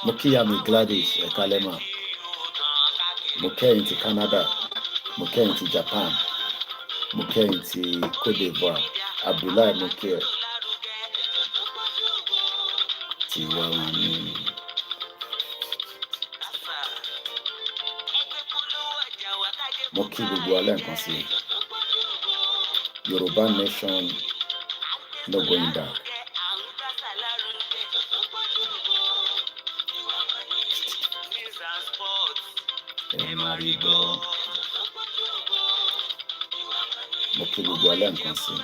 mo kí ìyá mi Gladys Ekalema, mo kẹ́yìn ti Canada, mo kẹ́yìn ti Japan, mo kẹ́yìn ti Cote d'Ivoire, Abdullahi mo kí ẹ ti wá wọn ní. Mo kí gbogbo alẹ́ nǹkan sí Yorùbá nation no going back. Ẹ máa rí gbọ́. Mo kí gbogbo alẹ́ nǹkan sí.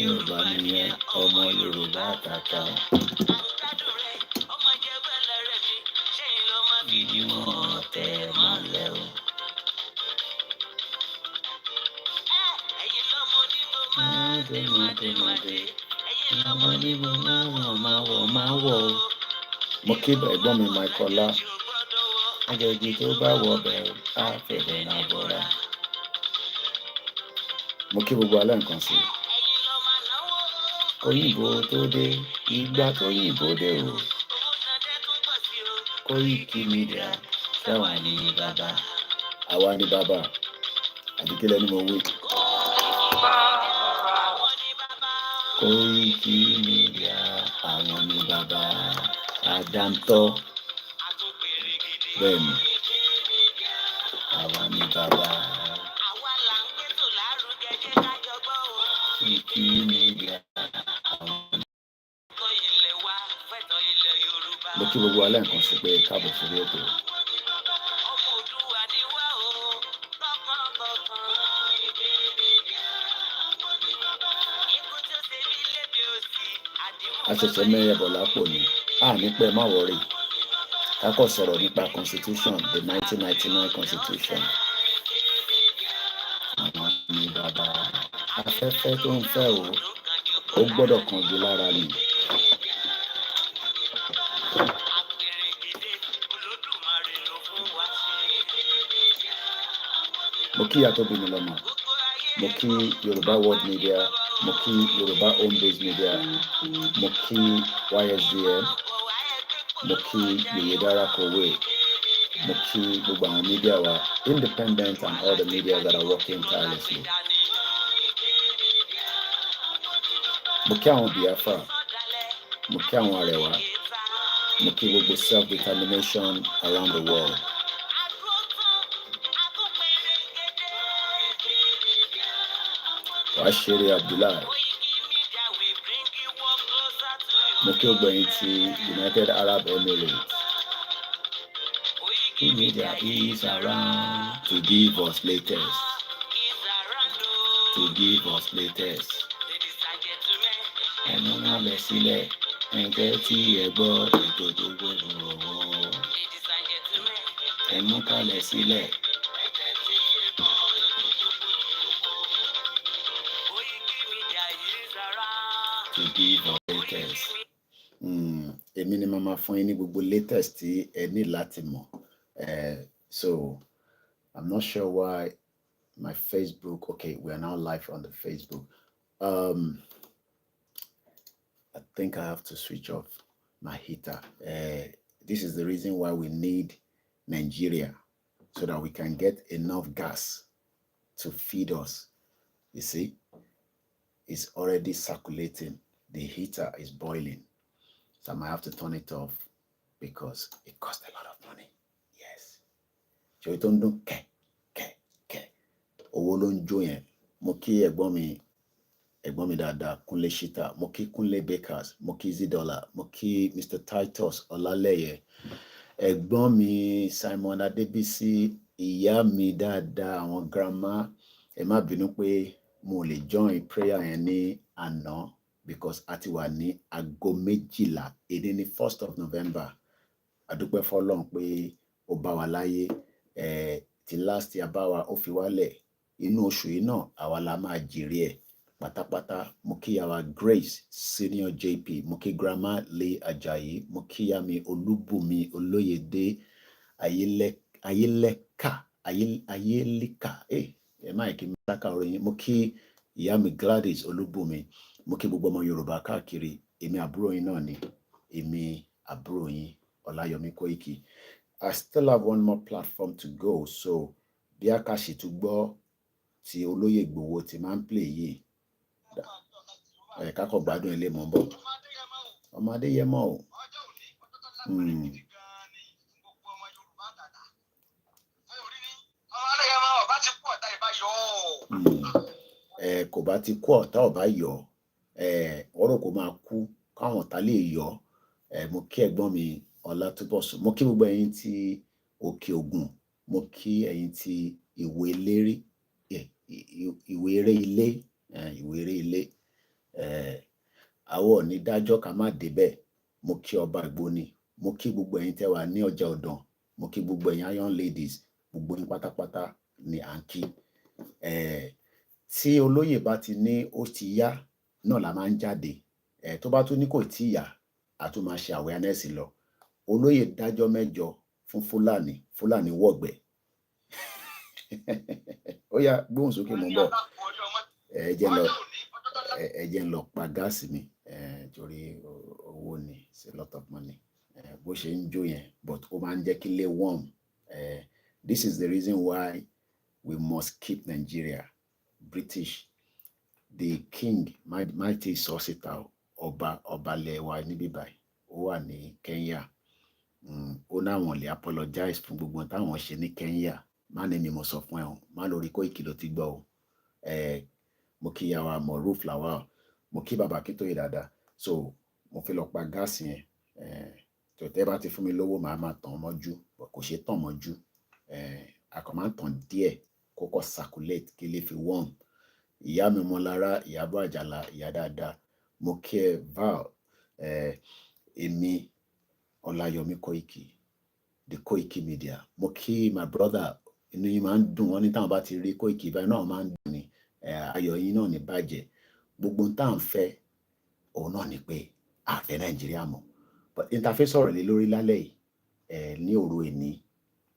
Yorùbá nìyẹn, ọmọ Yorùbá àtàtà. Ìdí wọn tẹ mọ́lẹ̀ o. Mọ̀dé. Ọmọ ní mo máa wọ̀ o. Mo kí ẹ̀gbọ́n mi Michaela. Àjèjì tó bá wọ bẹ̀rù á fẹ̀rẹ̀ náà bọ̀ra. Mo kí gbogbo alẹ́ nǹkan sí. Òyìnbó tó dé, ìgbà tó yìnbó dé o. Koiki Media, ṣáwa ni bàbá. Àwa ni bàbá. Àdìgẹ́lẹ́ ni mo wí. Koiki Media, àwọn ni bàbá. Àdáńtọ́. Bẹ́ẹ̀ni. Àwa ni bàbá. Koiki Media. Mo kí gbogbo alẹ́ nǹkan sí pé káàbọ̀ sórí ètò. Àṣẹ̀ṣẹ̀ mẹ́yẹ bọ̀ lápò ni ní pẹ́ má wọrí kákọ̀ sọ̀rọ̀ nípa constitution the 1999 constitution. Àwọn ni bàbá afẹ́fẹ́ tó ń fẹ́ o ó gbọ́dọ̀ kánjú lára ni. Mo kí ìyá tó bí mi lọ́mọ, mo kí Yorùbá World Media, mo kí Yorùbá Home Based Media, mo kí YSDM, mo kí Yèyédára Kòwé, mo kí gbogbo àwọn media wa independent and all the media that are working tirelessly. Mo kí àwọn Biafra, mo kí àwọn Arewa, mo kí gbogbo self-determination around the world. Wàṣírí Abdullahi, mo kí ọgbẹ̀yìn ti United Arab Emirates. Media is around to give us latest. Ẹnu náà lẹ sílẹ̀, ẹ̀jẹ̀ tí ẹ gbọ́ ètò tó gbọ́dọ̀ wọ̀. Ẹnu kalẹ̀ sílẹ̀. To give us latest. Èmi ni màmá fún yín ní gbogbo latest tí ẹ ní láti mọ̀. So I'm not sure why my Facebook. Okay, we are now live on the Facebook. I think I have to switch off my heater. This is the reason why we need Nigeria, so that we can get enough gas to feed us. You see, it's already circulating. The heater is boiling. So I might have to turn it off because it costs a lot of money. Yes. So it don't do ke. Owó ló ń jó yẹn. Mo kí ẹ̀gbọ́n mi dáadáa Kúnlé Shita, mo kí Kúnlé Bakers, mo kí Zidola, mo kí Mr. Titus Ọlálẹ́yẹ, ẹ̀gbọ́n mi Simon Adébísí, ìyá mi dáadáa àwọn grandma. Ẹ má bínú pé mo lè join prayer yẹn ní àná because a ti wà ní aago 12. Èdè ní 1st of November. A dúpẹ́ fọ́lọ́run pé ó bá wa láyé. Ti last year bá wa ó fi wálẹ̀. Inú oṣù yìí náà àwa la máa jèrè ẹ̀ pátápátá. Mo kí àwa Grace Senior JP, mo kí Grandma Lee Ajayi, mo kí ìyá mi Olúbùnmi Olóyèdé Ayélẹ́ka. ẹ má kí n dákà orí yín. Mo kí ìyá mi Gladys Olúbùnmi, mo kí gbogbo ọmọ Yorùbá káàkiri. Èmi àbúrò yín náà ni, èmi àbúrò yín Ọláyọmí Kóìkì. I still have one more platform to go, so bí àkàṣì tún gbọ́ tí olóyè Ìgbòho ti máa ń play yìí, kákọ̀ gbádùn ilé mọ́ bọ̀. Ọmọ Adéyẹmọ o. Kò bá ti kú ọ̀tá ọ̀bá yọ, ọ̀rọ̀ kò máa kú káwọn ọ̀tá lè yọ. Mo kí ẹ̀gbọ́n mi Ọlátúbọ̀sún, mo kí gbogbo ẹ̀yin tí Òkè Ògùn, mo kí ẹ̀yin tí Ìwé Eléré, Ìwé Eré Ilé, Ìwé Eré Ilé. Àwọ̀ ní dájọ́ ká má débẹ̀. Mo kí ọba Ìgbóni, mo kí gbogbo ẹ̀yin tẹ́ wà ní ọjà ọ̀dàn, mo kí gbogbo ẹ̀yin iron ladies, gbogbo yín pátápátá ni à ń kí. Tí olóyè bá ti ní ó ti yá náà la máa ń jáde. Tó bá tún ní kò tí ì yá, a tún máa ṣe awareness lọ. Olóyè dájọ́ mẹ́jọ fún Fúlàní wọ̀gbẹ́. Ó yá gbóhùn sókè mọ́ bọ̀. Ẹ jẹ́ ń lọ pa gáàsì mi, torí owó ni, it's a lot of money. Bó ṣe ń jó yẹn, but ó máa ń jẹ́ kí ilé warm. This is the reason why we must keep Nigeria. British, the king, mighty sọ́sítà ọba lẹ́wà níbí báyìí, ó wà ní Kenya. Ó náwọn lè apologize fún gbogbo táwọn ṣe ní Kenya. Má ní mi mo sọ fún ẹ o, má lórí Kóìkì ló ti gbọ́ o. Mo kí ìyá wa Moruf Lawal, mo kí bàbá Akíntóyè dáadáa. So mo fi lọ pa gáàsì yẹn. Tó tẹ́ bá ti fún mi lówó, màá máa tàn mọ́jú, kò ṣe tàn mọ́jú. A kàn máa ń tàn díẹ̀ kó kọ́ circulate kí lè fi warm. Ìyá mi Ọmọlára, Ìyábọ̀ Àjàlá, ìyá dáadáa. Mo kí ẹ Val, èmi Ọláyọmí Kóìkì, the Kóìkì Media. Mo kí my brother, inú yín máa ń dùn wọ́n ní táwọn bá ti rí Kóìkì báyìí náà máa ń dùn ni. Ayọ̀ yín náà ní bàjẹ́. Gbogbo tá à ń fẹ́ òun náà ni pé a fẹ́ Nàìjíríà mọ́. But interface sọ̀rọ̀ lé lórí lálẹ́ yìí, ní òru èní.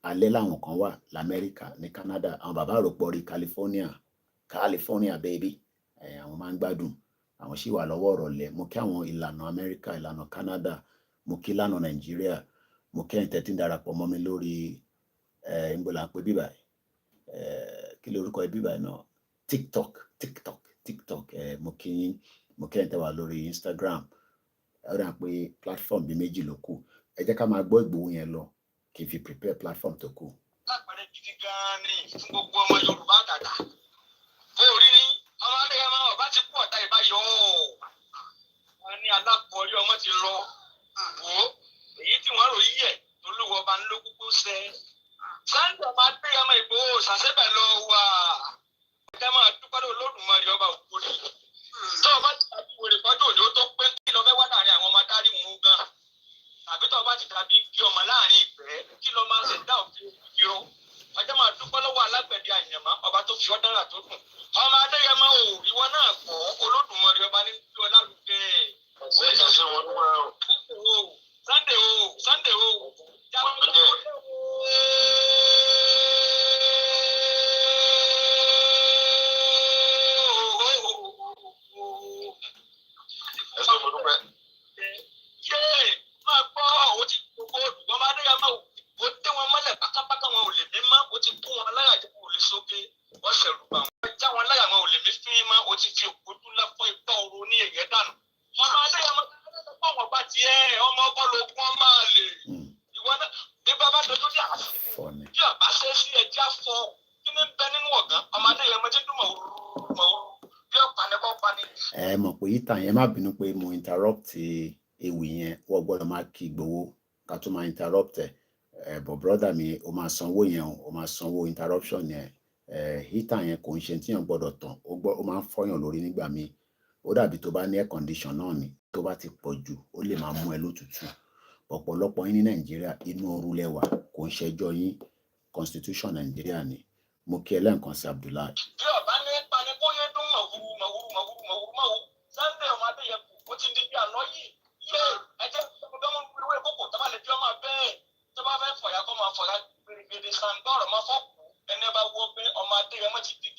Alẹ́ làwọn kan wà l'Amẹ́ríkà, ní Canada, àwọn bàbá àròpọ̀ rí California baby. Àwọn máa ń gbádùn, àwọn sì wà lọ́wọ́ ọ̀rọ̀lẹ́. Mo kí àwọn ìlànà Amẹ́ríkà, ìlànà Canada, mo kí ìlànà Nàìjíríà, mo kí ẹ̀yin tẹ́tí ń darapọ̀ mọ́ mi lórí níbo là ń pè bíbà yìí, kí lórúkọ bíbà yìí náà, TikTok. Mo kí ẹ̀yin tẹ́ wà lórí Instagram. Ó dà pé platform bíi méjì ló kù. Ẹ jẹ́ ká máa gbọ́ Ìgbòho yẹn lọ kí n fi prepare platform tó kù. Lápẹẹrẹ gidi gan-an ni fún gbogbo ọmọ Yorùbá àtàtà. Orí ni ọmọ Adéyẹmọ ọba ti kú ọ̀tá ìbáyọ̀. Wọ́n ní alákọ̀ọ́rí ọmọ ti lọ. Èyí tí wọ́n rò yíyẹ olúwo ọba ń ló kúkú sẹ́. Sunday ọba Adéyẹmọ Ìgbòho ṣàṣẹ́bẹ̀ lọ wà. Ẹ máa dúpẹ́ lọ́wọ́ Olódùmarè ọba òkúri. Tó o bá ti tàbí wèrè fọ́jú òjò tó pé kí lọ fẹ́ wá láàrin àwọn ọmọ adarí mú gan. Tàbí tó o bá ti tàbí kí ọmọ láàrin ìfẹ́ kí lọ máa ṣe dá òfin ìró. Ọjọ́ máa dúpẹ́ lọ́wọ́ alágbẹ̀dẹ àyànmọ́ ọba tó fi ọ́ dára tó dùn. Ọmọ Adéyẹmọ o, ìwọ náà kọ́ Olódùmarè ọba ní kí ọlá lùkẹ́. Sunday o. Máa gbọ́ ó ti gbogbo ọmọ Adéyẹmọ o, ó dé wọn mọ́lẹ̀ pátápátá wọn ò lè mí mọ́, ó ti kó wọn láyà jẹ́ kó lè sókè, wọ́n ṣẹ̀rù bà wọ́n. Já wọn láyà wọn ò lè mí fín mọ́, ó ti fi òkúdú lẹ́fọ́ ipá ooru ní èyẹ dànù. Ọmọ Adéyẹmọ tó wọ́n bá tiẹ̀ ọmọ ọgọ́lógún ọmọ àlè. Ìwọ náà bí bàbá dojú ní àṣẹ. Bí ọba ṣe sí ẹja fọ kí ní bẹ nínú ọ̀gán, ọmọ Adéyẹmọ ti dùn mọ̀ bí ọ̀pá ní kọ́ pa ni. Ẹ mọ̀ pé ìtàn yẹn má bínú pé mo interrupt ewì yẹn, wọ́n gbọ́dọ̀ máa kí Ìgbòho ká tó máa interrupt but brother mi o máa sanwó yẹn o máa sanwó interruption yẹn. Ìtàn yẹn kò ń ṣe tí yẹn gbọ́dọ̀ tàn, ó máa ń fọyàn lórí nígbà míì. Ó dàbí tó bá ní air condition náà ni, tó bá ti pọ̀ jù ó lè máa mú ẹ lótùtù. Ọ̀pọ̀lọpọ̀ yín ní Nàìjíríà inú ooru lẹ́wà, kò ń ṣẹjọ́ yín, constitution Nàìjíríà ni. Mo kí ẹ lẹ́ǹkan sí Abdullahi. Bí ọba ní pani kó yé dún mọ̀wúrú Sunday ọmọ Adéyẹmọ ó ti di bí àná yìí. Ẹ jẹ́ ọmọdé wọn wíwé kókò tó bá lè fi ọmọ bẹ́ẹ̀ tó bá fẹ́ fọ̀yà kó máa fọ̀yà gbèrègbèrè sàǹdọ̀rọ̀ máa fọ́kù ẹni bá wọ pé ọmọ Adéyẹmọ ti di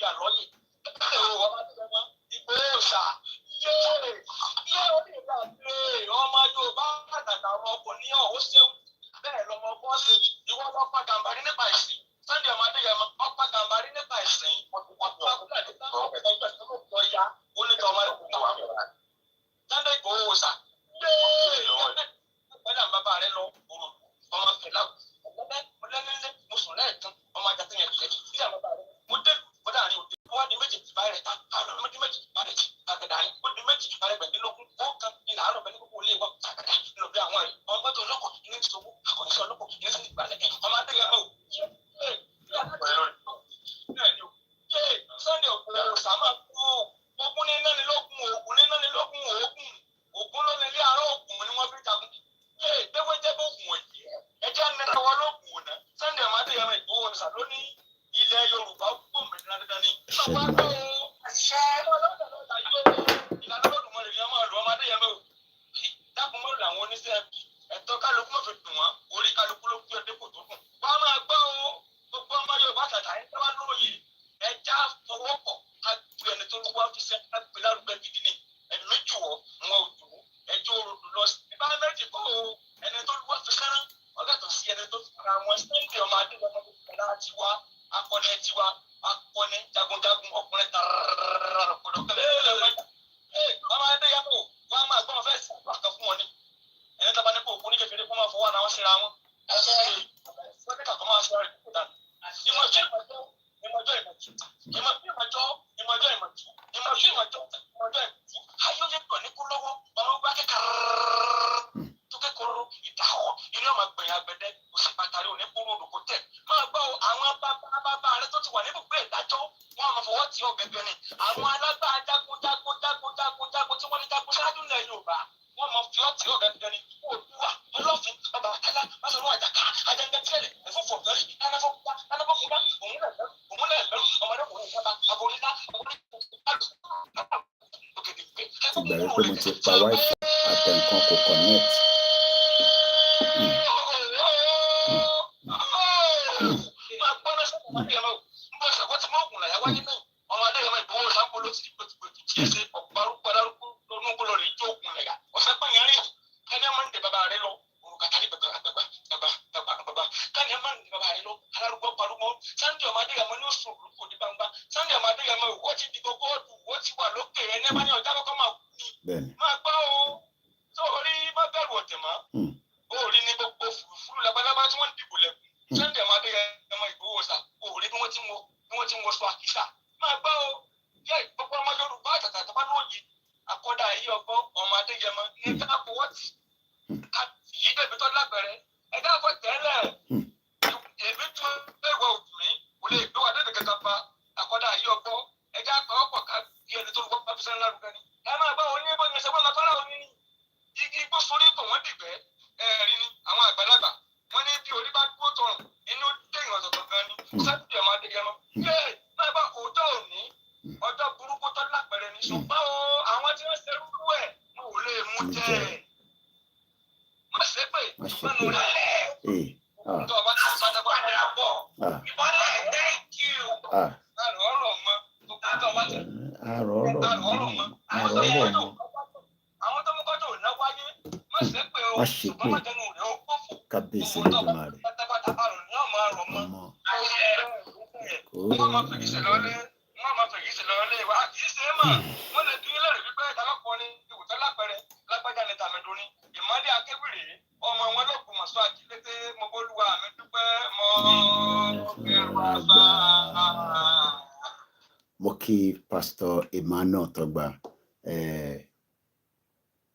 Mo kí Pastor Emmanuel Tọ́gbà,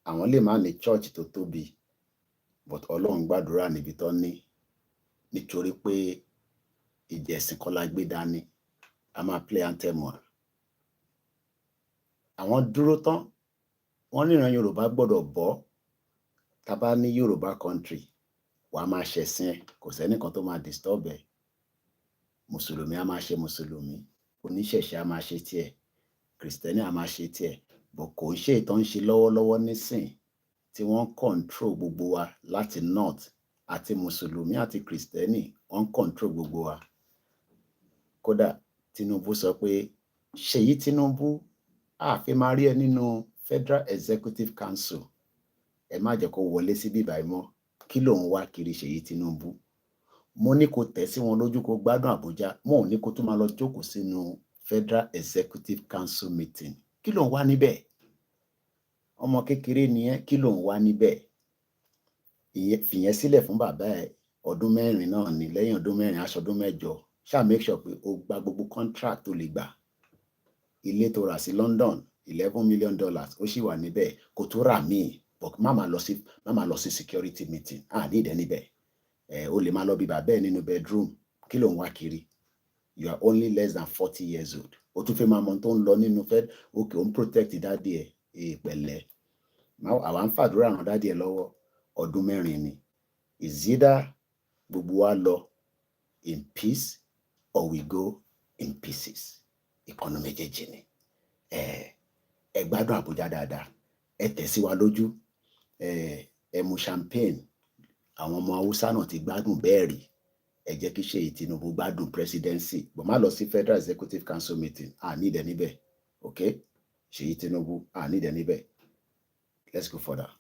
àwọn lè má ní church tó tóbi but Ọlọ́run gbàdúrà níbi tó ní, nítorí pé ìjẹ̀sìn kọ́ la gbé dání, a máa play anthem wa. Àwọn dúró tán, wọ́n níran Yorùbá gbọ́dọ̀ bọ́, tá bá ní Yorùbá country wàá máa ṣẹ̀sìn ẹ̀, kò sẹ́nìkan tó máa disturb ẹ̀. Mùsùlùmí a máa ṣe mùsùlùmí, oníṣẹ̀ṣe a máa ṣe tiẹ̀, kìrìsìtẹ́nì a máa ṣe tiẹ̀, but kò ń ṣe ìtàn ń ṣe lọ́wọ́lọ́wọ́ nísìn tí wọ́n control gbogbo wa láti north, àti mùsùlùmí àti kìrìsìtẹ́nì wọ́n control gbogbo wa. Kódà Tinubu sọ pé Ṣèyí Tinubu àfi máa rí ẹ nínú Federal Executive Council, ẹ má jẹ́ kó wọlé sí bíbá mọ́, kí ló ń wá kiri Ṣèyí Tinubu? Mo ní kó tẹ̀ sí wọn lójú kó gbádùn Àbújá, mo ò ní kó tún máa lọ jókòó sínú Federal Executive Council meeting. Kí ló ń wá níbẹ̀? Ọmọ kékeré nìyẹn, kí ló ń wá níbẹ̀? Fìyẹn sílẹ̀ fún bàbá ẹ̀, ọdún 4 náà ni, lẹ́yìn ọdún 4 aṣọ ọdún 8, ṣáà make sure pé o gba gbogbo contract tó lè gbà. ilé tó rà sí London $11 million ó sì wà níbẹ̀ kò tó rà míì but má máa lọ sí security meeting ní ìdẹ́ níbẹ̀ o lè máa lọ bí bàbá ẹ̀ nínú bedroom kí ló ń wá kiri you are only less than 40 years old o tún fẹ́ máa mọ tó ń lọ nínú fed okay o ń protect dádì ẹ̀ pẹ̀lẹ́ àwa ń fàdúrà ràn dádì ẹ̀ lọ́wọ́ ọdún 4 ni is either gbogbo wa lọ in peace or we go in pieces ìkànnì méjèèjì ni ẹ gbádùn Àbújá dáadáa ẹ tẹ̀sí wa lójú ẹ mu champagne àwọn ọmọ Haúsá náà ti gbádùn bẹ́ẹ̀ rí ẹ jẹ́ kí Ṣèyí Tinubu gbádùn presidency bọ̀ má lọ sí Federal Executive Council meeting ní ìdẹ níbẹ̀ okay Ṣèyí Tinubu ní ìdẹ níbẹ̀ let's go further.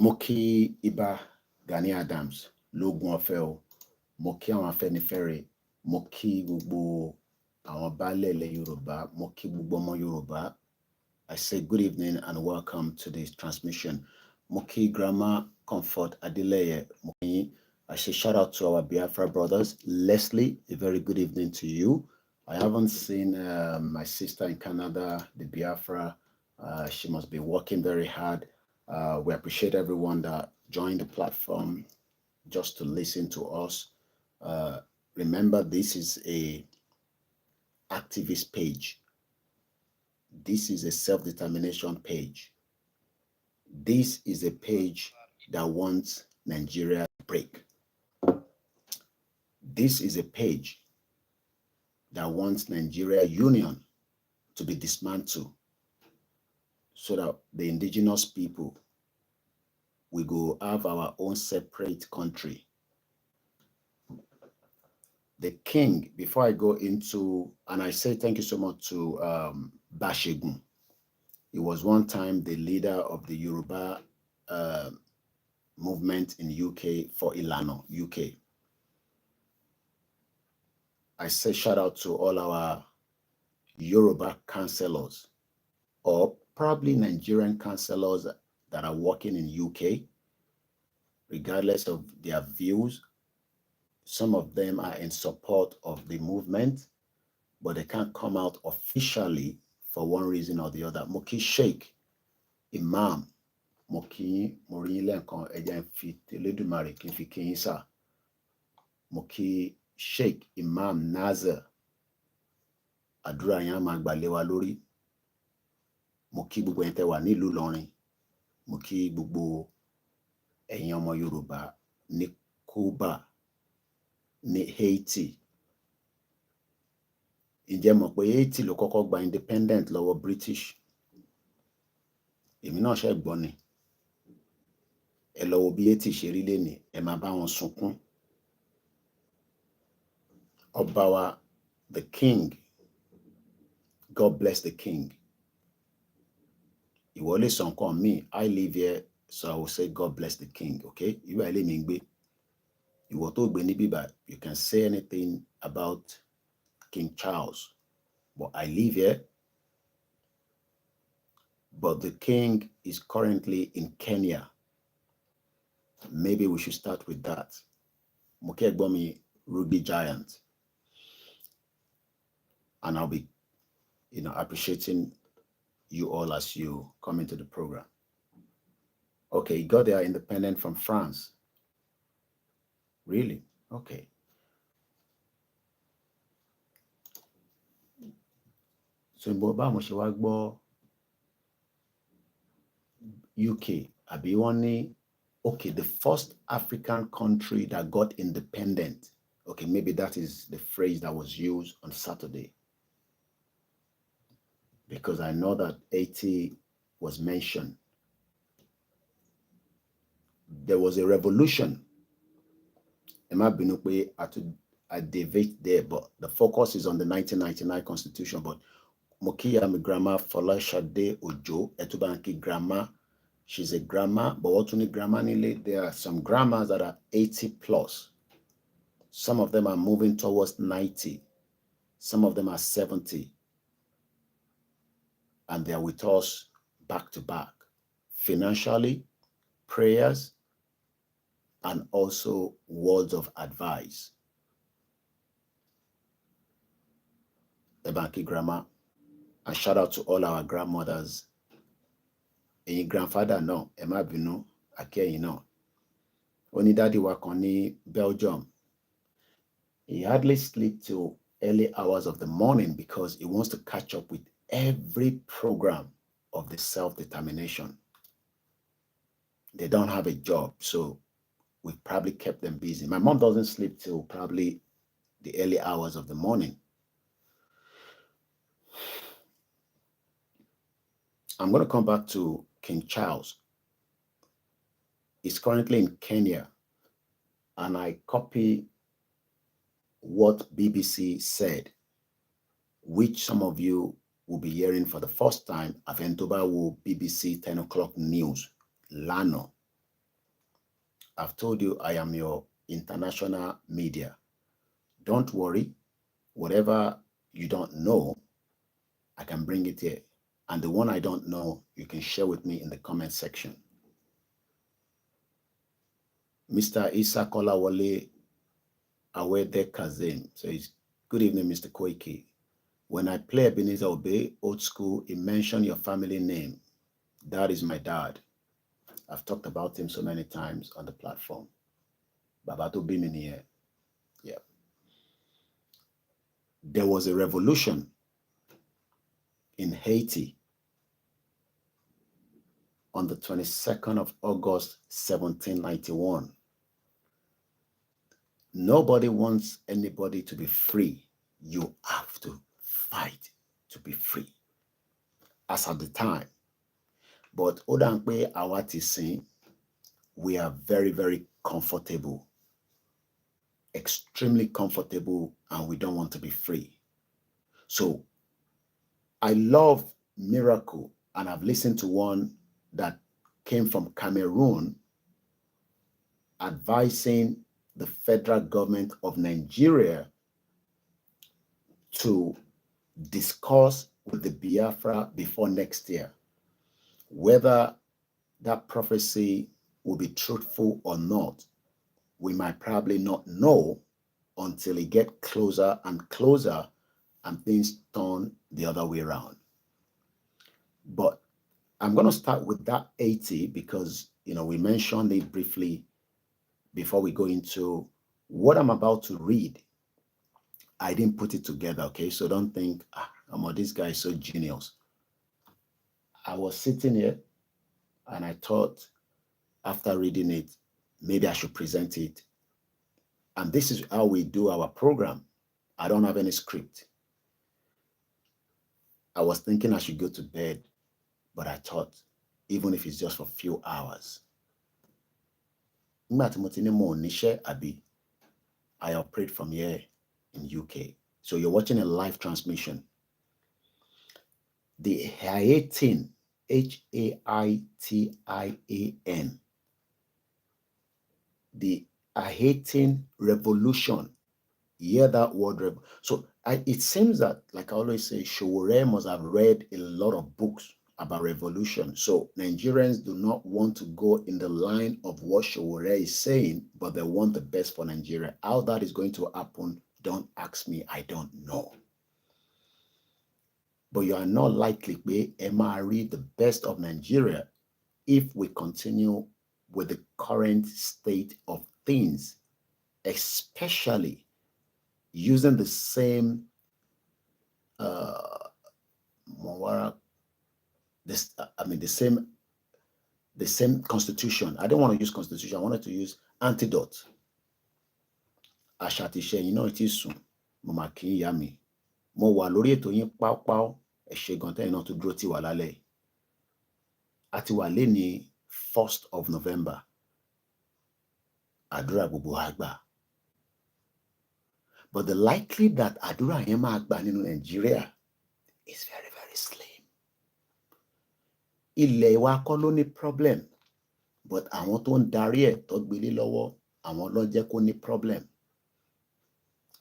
mo kí Ìbà Gani Adams lógún ọ̀fẹ́ o mo kí àwọn Afẹ́nifẹ́re mo kí gbogbo àwọn baálẹ̀ ilẹ̀ Yorùbá mo kí gbogbo ọmọ Yorùbá I say good evening and welcome to this transmission. Mo kí Grandma Comfort Adeleye mo kí I say shout out to our Biafra brothers. Leslie, a very good evening to you. I haven't seen my sister in Canada, the Biafra. She must be working very hard. We appreciate everyone that joined the platform just to listen to us. Remember, this is a activist page. This is a self-determination page. This is a page that wants Nigeria to break. This is a page that wants Nigeria Union to be dismantled so that the indigenous people we go have our own separate country. The king, before I go into, and I say thank you so much to Bashegun. He was one time the leader of the Yoruba movement in UK for Ilano, UK. I say shout out to all our Yoruba councillors or probably Nigerian councillors that are working in UK, regardless of their views. Some of them are in support of the movement, but they can't come out officially for one reason or the other. Moki Sheikh, Imam, Moki Morilenkan, Ejan Fit, Ledumare, Kinfi Kinsa, Moki Sheikh, Imam Nazir, Àdúrà yín á máa gbà lé wa lórí. Mo kí gbogbo ẹ̀yin tẹ́ wà nílùú Ìlọrin. Mo kí gbogbo ẹ̀yin ọmọ Yorùbá ní Cuba, ní Haiti. Ǹjẹ́ mọ̀ pé Haiti ló kọ́kọ́ gba independent lọ́wọ́ British? Èmi náà ṣe gbọ́ ni. Ẹ lọ wo bí Haiti ṣe rí lénìí, ẹ máa bá wọn sunkún. Ọba wa, the king, God bless the king. Ìwọ lè sọ nǹkan mi, I live here, so I will say God bless the king, okay? Ìwọ ilé mi ń gbé. Ìwọ tó gbé ní bíbá, you can say anything about King Charles, but I live here. but the king is currently in Kenya. Maybe we should start with that. Mokegbomi Ruby Giant. And I'll be, appreciating you all as you come into the program. Okay, you got their independent from France. Really? Okay. So in Boba Moshewagbo, UK, Abiwani, okay, the first African country that got independent. Okay, maybe that is the phrase that was used on Saturday. Because I know that 80 was mentioned. There was a revolution. I deviate there, but the focus is on the 1999 Constitution. But Mokiya, my grandma, Folashade Ojo, Etubanki grandma, she's a grandma, but what only grandma there are some grandmas that are 80 plus. Some of them are moving towards 90. Some of them are 70. And they're with us back to back, financially, prayers, and also words of advice. Ebanki grandma, and shout out to all our grandmothers. And your grandfather, no, Emma Bino, Ake, Only daddy work on Belgium. He hardly sleep till early hours of the morning because he wants to catch up with every program of the self-determination. They don't have a job, so we probably kept them busy. My mom doesn't sleep till probably the early hours of the morning. I'm going to come back to King Charles. He's currently in Kenya, and I copy what BBC said, which some of you will be hearing for the first time. Aventoba BBC 10 o'clock news, Lano. I've told you I am your international media. Don't worry, whatever you don't know, I can bring it here. And the one I don't know, you can share with me in the comment section. Mr. Isa Kolawole Awede Kazim says, good evening, Mr. Koiki. When I play Ebenezer Obey, old school, he mentioned your family name. That is my dad. I've talked about him so many times on the platform. Babato Bimini. Yeah. There was a revolution in Haiti on the 22nd of August, 1791. Nobody wants anybody to be free. You have to fight to be free. As at the time. But Odankwe Awati Singh, we are very, very comfortable. Extremely comfortable, and we don't want to be free. So I love Miracle, and I've listened to one that came from Cameroon advising the federal government of Nigeria to discuss with the Biafra before next year whether that prophecy will be truthful or not. We might probably not know until it gets closer and closer and things turn the other way around. But I'm going to start with that 80 because, we mentioned it briefly before we go into what I'm about to read. I didn't put it together, okay? So don't think, this guy is so genius. I was sitting here and I thought after reading it, maybe I should present it. And this is how we do our program. I don't have any script. I was thinking I should go to bed, but I thought, even if it's just for a few hours. I operate from here in UK. So you're watching a live transmission. The Haitin, Haitin, the Haitin Revolution. Hear that word. So it seems that, like I always say, Showore must have read a lot of books about revolution. So Nigerians do not want to go in the line of what Showore is saying, but they want the best for Nigeria. How that is going to happen, don't ask me. I don't know. But you are not likely to MRE the best of Nigeria if we continue with the current state of things, especially using the same the same constitution. I don't want to use constitution. I wanted to use antidote. Àṣàtìṣe yìí náà ti sùn, mo mà kí ìyá mi. Mo wà lórí ètò yín páúpáú, ẹ ṣé gan tẹ́yin náà tó dúró tì wá lálẹ́ yìí. A ti wà léni 1st of November. Àdúrà gbogbo wa gbà. But the likely that àdúrà yẹn máa gbà nínú Nàìjíríà is very, very slim. Ilẹ̀ wa kọ́ ló ní problem, but àwọn tó ń darí ẹ̀ tó gbélé lọ́wọ́, àwọn ló jẹ́ kó ní problem.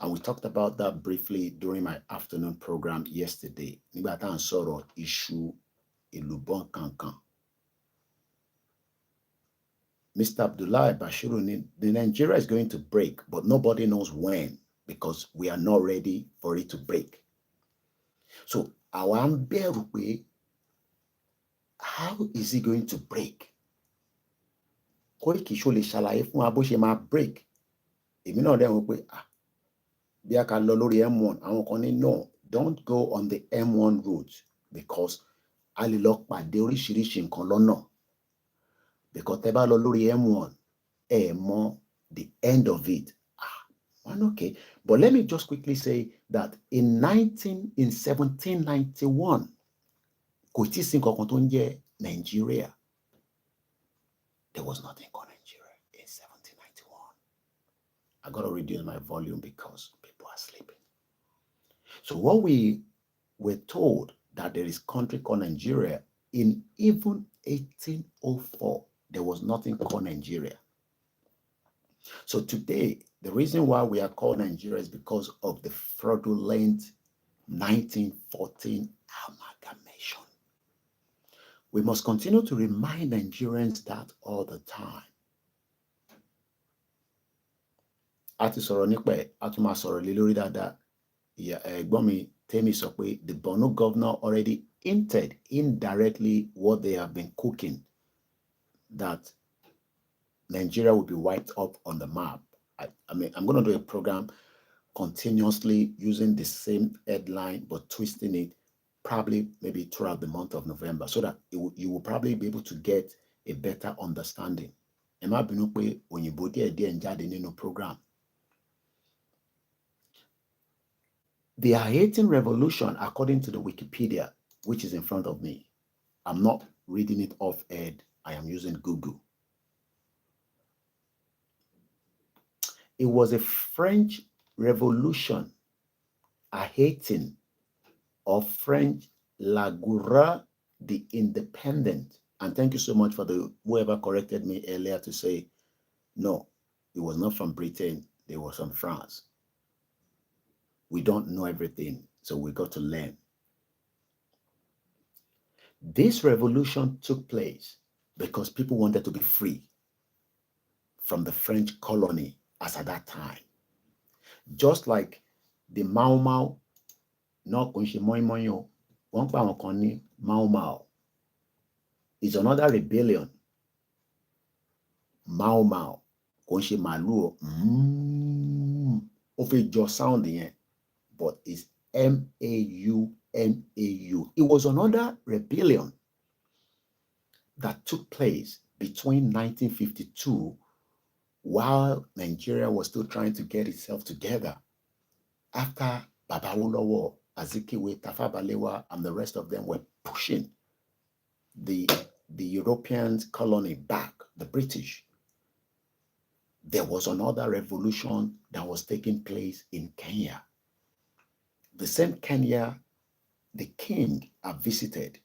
And we talked about that briefly during my afternoon program yesterday. Nígbà tá à ń sọ̀rọ̀ iṣu ìlúbọ̀n kankan. Mr. Abdullahi Bashiru, the Nigeria is going to break, but nobody knows when because we are not ready for it to break. So, àwa ń bẹ̀rù pé how is it going to break? Koiki ṣó lè ṣàlàyé fún wa bó ṣe máa break. Èmi náà dẹ̀ wọ́n pé bí a ká lọ lórí M1, àwọn kan ní no, don't go on the M1 route because a lè lọ pàdé oríṣiríṣi nǹkan lọ́nà. Because tẹ́ bá lọ lórí M1, mọ the end of it. Okay. But let me just quickly say that in 1791, kò tí sí nǹkan kan tó ń jẹ́ Nigeria. There was nothing called Nigeria in 1791. I got to reduce my volume because people are sleeping. So what we were told that there is a country called Nigeria in even 1804, there was nothing called Nigeria. So today, the reason why we are called Nigeria is because of the fraudulent 1914 amalgamation. We must continue to remind Nigerians that all the time. Àti sọ̀rọ̀ nípa ẹ̀, a tún máa sọ̀rọ̀ lé lórí dáadáa. Ẹ̀gbọ́n mi Temi sọ pé the Borno governor already hinted indirectly what they have been cooking, that Nigeria will be wiped off on the map. I mean, I'm going to do a program continuously using the same headline but twisting it, probably maybe throughout the month of November, so that you will probably be able to get a better understanding. Ẹ má bínú pé òyìnbó díẹ̀ ń jáde nínú program. The Haitian Revolution, according to the Wikipedia, which is in front of me, I'm not reading it off head, I am using Google. It was a French revolution, a Haitian or French Lagoura the Independent. And thank you so much for whoever corrected me earlier to say, no, it was not from Britain, they were from France. We don't know everything, so we got to learn. This revolution took place because people wanted to be free from the French colony as at that time. Just like the Mau Mau, no kunshi moi moyo, wọ́n pa àwọn kan ní Mau Mau, is another rebellion. Mau Mau, kunshi màlúù, ó fi jọ sound yẹn, but it's M-A-U-M-A-U. It was another rebellion that took place between 1952, while Nigeria was still trying to get itself together, after Baba Awolowo, Azikiwe, Tafawa Balewa, and the rest of them were pushing the European colony back, the British. There was another revolution that was taking place in Kenya. The same Kenya the king have visited.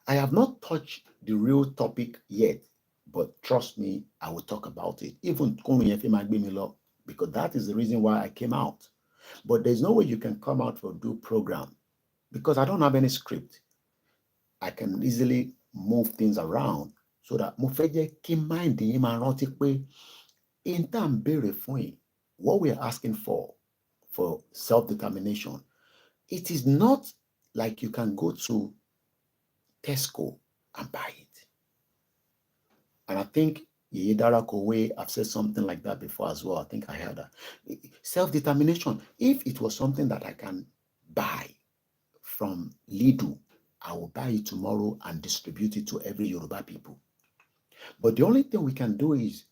I have not touched the real topic yet, but trust me, I will talk about it. Even because that is the reason why I came out. But there's no way you can come out for do program because I don't have any script. I can easily move things around so that mo fẹ́ jẹ́ kí mind yín máa rántí pé in tá à ń béèrè fún yìí, what we are asking for self-determination, it is not like you can go to Tesco and buy it. And I think Yeye Dara Kowe, I've said something like that before as well. I think I heard that. Self-determination, if it was something that I can buy from Lidl, I will buy it tomorrow and distribute it to every Yoruba people. But the only thing we can do is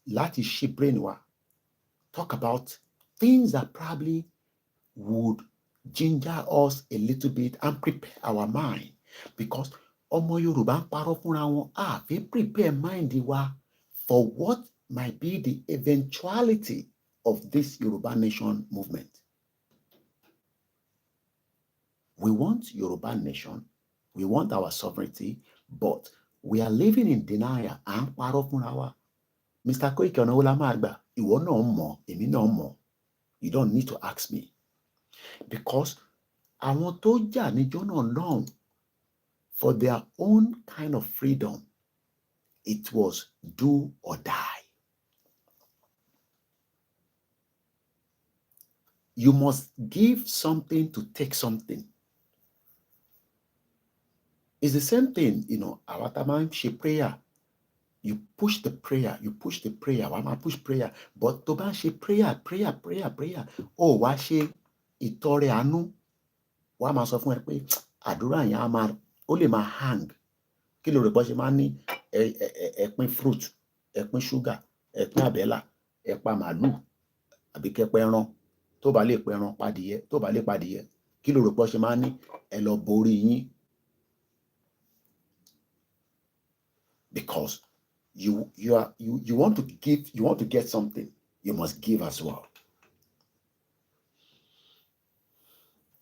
láti ṣí brain wa, talk about things that probably would ginger us a little bit and prepare our mind. Because ọmọ Yorùbá ń parọ́ fúnra wọn, àfi prepare mind wa for what might be the eventuality of this Yoruba nation movement. We want Yoruba nation, we want our sovereignty, but we are living in denial. À ń parọ́ fúnra wa. Mr. Koiki ọ̀nà wo la máa gbà? Ìwọ náà mọ̀, èmi náà mọ̀. You don't need to ask me. Because àwọn tó jà níjọ́ náà lọ́hùn for their own kind of freedom, it was do or die. You must give something to take something. It's the same thing, our time she prayer. You push the prayer, wàá máa push prayer, but tó bá ń ṣe prayer, ó wá ṣe ìtọrẹ àánú, wàá máa sọ fún ẹ pé àdúrà yẹn ó lè máa hang. Kí ló rò bọ́ ṣe máa ń ní ẹ̀pin fruit, ẹ̀pin sugar, ẹ̀pin àbẹ́là, ẹ̀pa màálù, àbí kẹ́pẹ́ ẹran, tó bá lè pẹran padìyẹ, tó bá lè padìyẹ. Kí ló rò bọ́ ṣe máa ń ní ẹ lọ borí yín? Because you want to give, you want to get something, you must give as well.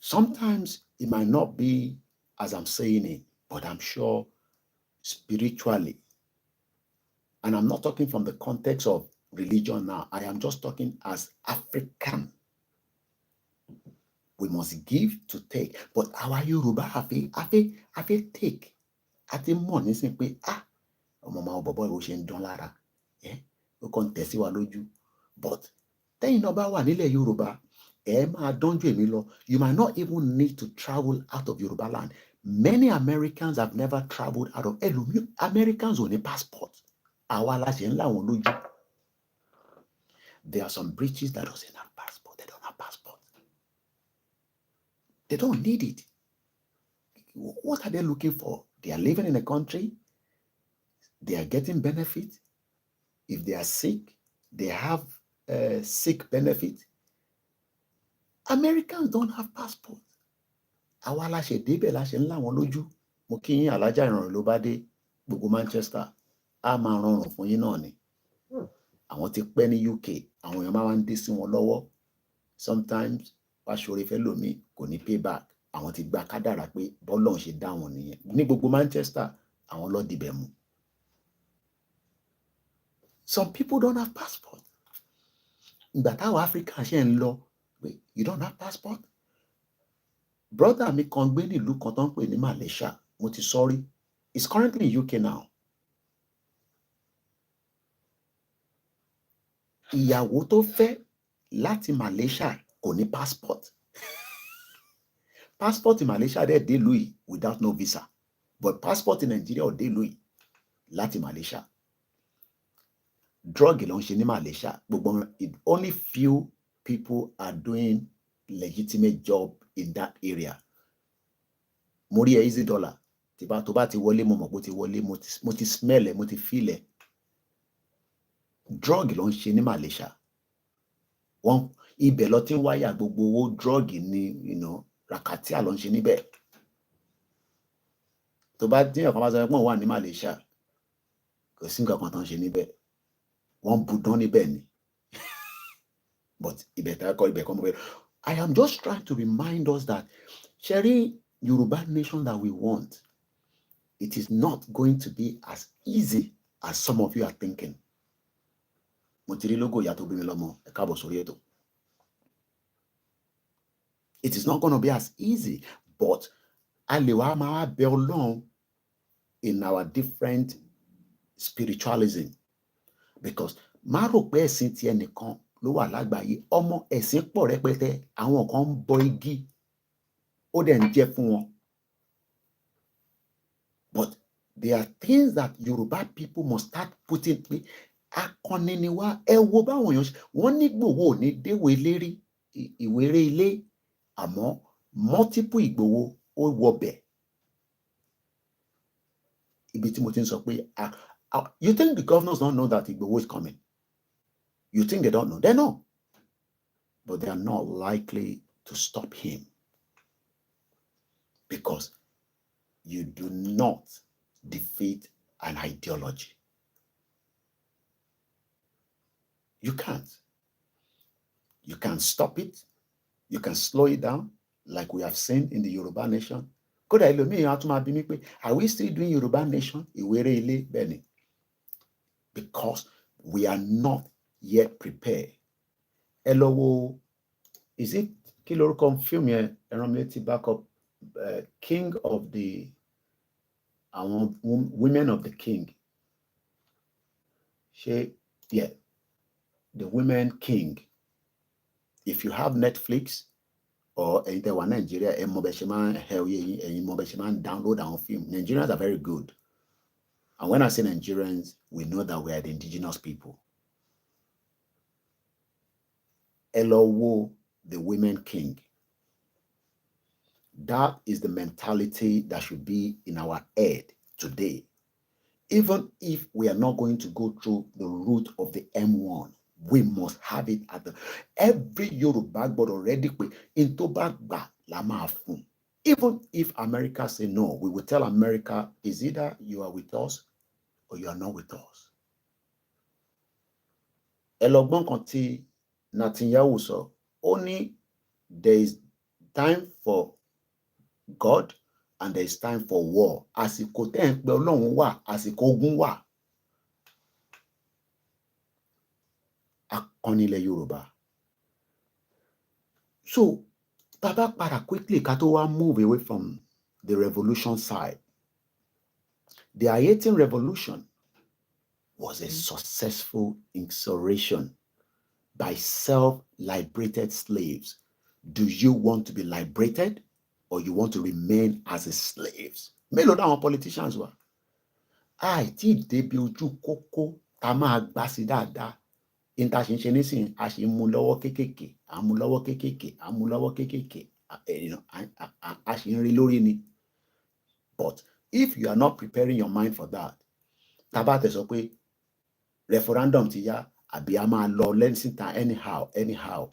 Sometimes it might not be as I'm saying it, but I'm sure spiritually, and I'm not talking from the context of religion now, I am just talking as African. We must give to take, but our Yoruba have take. Àti mọ̀ nísìn pé ọmọ máa bọ̀bọ̀ ìwò ṣe ń dán lára, ó kàn ń tẹ̀ sí wa lójú. But tẹ́yìn náà bá wà nílẹ̀ Yorùbá, máa dánjú èmi lọ. You might not even need to travel out of Yoruba land. Many Americans have never traveled out of Americans ò ní passport. Àwa la ṣe ń láwọn lójú. There are some British that doesn't have passport. They don't have passport. They don't need it. What are they looking for? They are living in a country. They are getting benefit. If they are sick, they have sick benefit. Americans don't have passport. Àwa la ṣe débẹ̀ la ṣe ń láwọn lójú. Mo kí yín Alájà Ìrọ̀rùn ló bá dé gbogbo Manchester. A máa rọrùn fún yín náà ni. Àwọn ti pẹ́ ní UK. Àwọn èèyàn máa ń dé sí wọn lọ́wọ́. Sometimes wá ṣoore fẹ́ lòmí kò ní payback. Àwọn ti gba kádàrá pé bọ́lọ́run ṣe dá wọn nìyẹn. Ní gbogbo Manchester, àwọn ló dibẹ̀ mú. Some people don't have passport. Ìgbà táwọn Africa ṣe ń lọ, you don't have passport? Brother mi kan gbé nílùú kan tó ń pè ní Malaysia. Mo ti sọ́rí. He's currently in UK now. Ìyàwó tó fẹ́ láti Malaysia kò ní passport. Passport in Malaysia dẹ̀ dé ìlú yìí without no visa. But passport in Nigeria ò dé ìlú yìí láti Malaysia. Drug ló ń ṣe ní Malaysia. Only few people are doing legitimate job in that area. Mo rí easy dollar. Tó bá ti wọlé mo mọ̀ pé ó ti wọlé, mo ti smell ẹ̀, mo ti feel ẹ̀. Drug ló ń ṣe ní Malaysia. Ibẹ̀ ló ti ń wáyà gbogbo owó drug ní, rakatia ló ń ṣe níbẹ̀. Tó bá dín ọ̀kan bá sọ pé wọ́n wà ní Malaysia, kò sí nǹkan kan tó ń ṣe níbẹ̀. Wọ́n budán níbẹ̀ ni. But ibẹ̀ kọ́ mo bẹ̀rẹ̀. I am just trying to remind us that Sherry Yoruba nation that we want, it is not going to be as easy as some of you are thinking. Mo ti rí logo ìyá tó bí mi lọ́mọ, ẹ káàbọ̀ sórí ètò. It is not going to be as easy, but a lè wá máa bẹ Ọlọ́run in our different spiritualism. Because má rò pé ẹ̀sìn ti ẹnìkan ló wà lágbàáyé, ọmọ ẹ̀sìn pọ̀ rẹpẹtẹ, àwọn kan ń bọ igi, ó dẹ̀ ń jẹ́ fún wọn. But there are things that Yoruba people must start putting pé akọni ni wá, ẹ wo báwọn èèyàn wọ́n ní Ìgbòho ò ní déwèé lérí ìwéré ilé, àmọ́ multiple Ìgbòho ó wọbẹ̀. Ibi tí mo ti ń sọ pé you think the governors don't know that Igboho is coming? You think they don't know? They know. But they are not likely to stop him. Because you do not defeat an ideology. You can't. You can stop it. You can slow it down, like we have seen in the Yoruba nation. Are we still doing Yoruba nation? Because we are not yet prepared. Hello, is it Kilo confirm here? Back up, King of the Women of the King. Yeah, the Women King. If you have Netflix or anyone Nigeria, download our film. Nigerians are very good. And when I say Nigerians, we know that we are the indigenous people. Elowo, the Women King. That is the mentality that should be in our head today. Even if we are not going to go through the route of the M1, we must have it at every Yoruba but already into bagba lama fun. Even if America say no, we will tell America is either you are with us or you are not with us. Elogbon konti Netanyahu so only there is time for God and there is time for war. Àsìkò tẹ́ ń pe Ọlọ́run wà, àsìkò ogun wà. Akọ́nilẹ̀ Yorùbá. So, Baba para quickly ká tó wá move away from the revolution side. The Haitian Revolution was a successful insurrection by self-liberated slaves. Do you want to be liberated or you want to remain as a slaves? Mélòó làwọn politicians wà? Àìtí débi ojú kókó tá máa gbá sí dáadáa. Inta ṣe ń ṣe nísìn, a ṣe ń mú lọ́wọ́ kéékèèké, a mú lọ́wọ́ kéékèèké, a mú lọ́wọ́ kéékèèké, a ṣe ń rí lórí ni. But if you are not preparing your mind for that, tá bá tẹ̀ sọ pé referendum ti yá, àbí a máa lọ lẹ́sìn tán anyhow.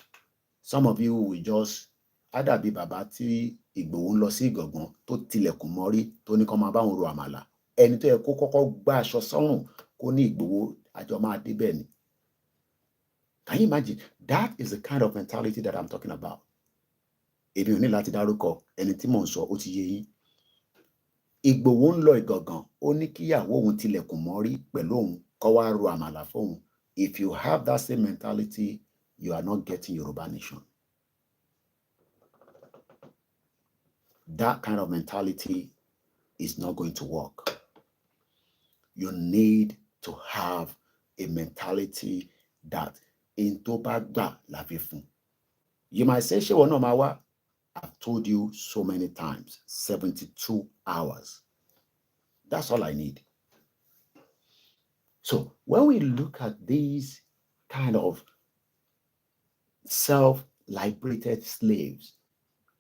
Some of you will just àdàbí bàbá tí Ìgbòho ń lọ sí Ìgàngán tó tilẹ̀kùn mọ́rí tó ní kó máa bá òun ro àmàlà. Ẹni tó yẹ kó kọ́kọ́ gbá aṣọ sọ́rùn kó ní Ìgbòho àjọ máa dé bẹ́ẹ̀ ni. Can you imagine? That is the kind of mentality that I'm talking about. Èmi ò ní láti dárúkọ ẹni tí mò ń sọ, ó ti yé yín. Ìgbòho ń lọ Ìgàngán, ó ní kíyàwó òun tilẹ̀kùn mọ́rí pẹ̀lú òun kó wá ro àmàlà fóun. If you have that same mentality, you are not getting Yoruba nation. That kind of mentality is not going to work. You need to have a mentality that in Tobagba Lavifun. You might say, Shewa no mawa. I've told you so many times, 72 hours. That's all I need. So when we look at these kind of self-liberated slaves,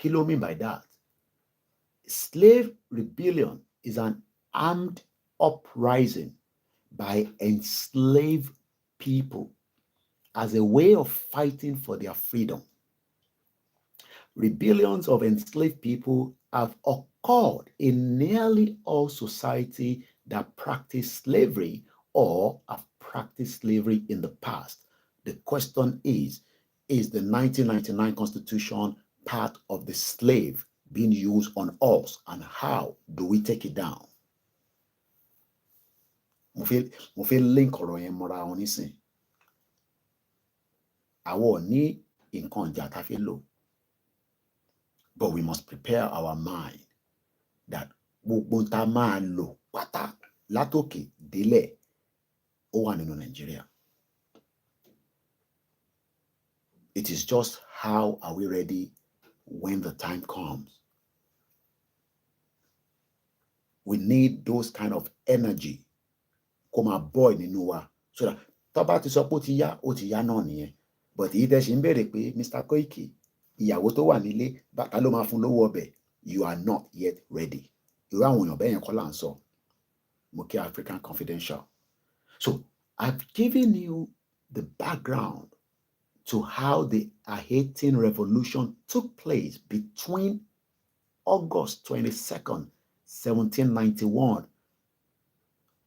what do I mean by that? Slave rebellion is an armed uprising by enslaved people as a way of fighting for their freedom. Rebellions of enslaved people have occurred in nearly all societies that practice slavery or have practiced slavery in the past. The question is the 1999 Constitution part of the slave being used on us, and how do we take it down? Mo fẹ́ link ọ̀rọ̀ yẹn mọ́ra wọn nísìn. Àwa ò ní nǹkan ìjà tá fẹ́ lò. But we must prepare our mind that gbogbo tá máa lò pátá látòkè délẹ̀ ó wà nínú Nàìjíríà. It is just how are we ready when the time comes. We need those kind of energy kó máa boil nínú wa so that tó bá ti sọ pé ó ti yá náà nìyẹn. But èyí tẹ́ ṣe ń béèrè pé Mr. Koiki ìyàwó tó wà nílé bàtà ló máa fún lówó ọbẹ̀, you are not yet ready. Irú àwọn èèyàn bẹ́ẹ̀ yẹn kọ́ là ń sọ. Mo kí African Confidential. So I've given you the background to how the Haitian revolution took place between August 22nd, 1791.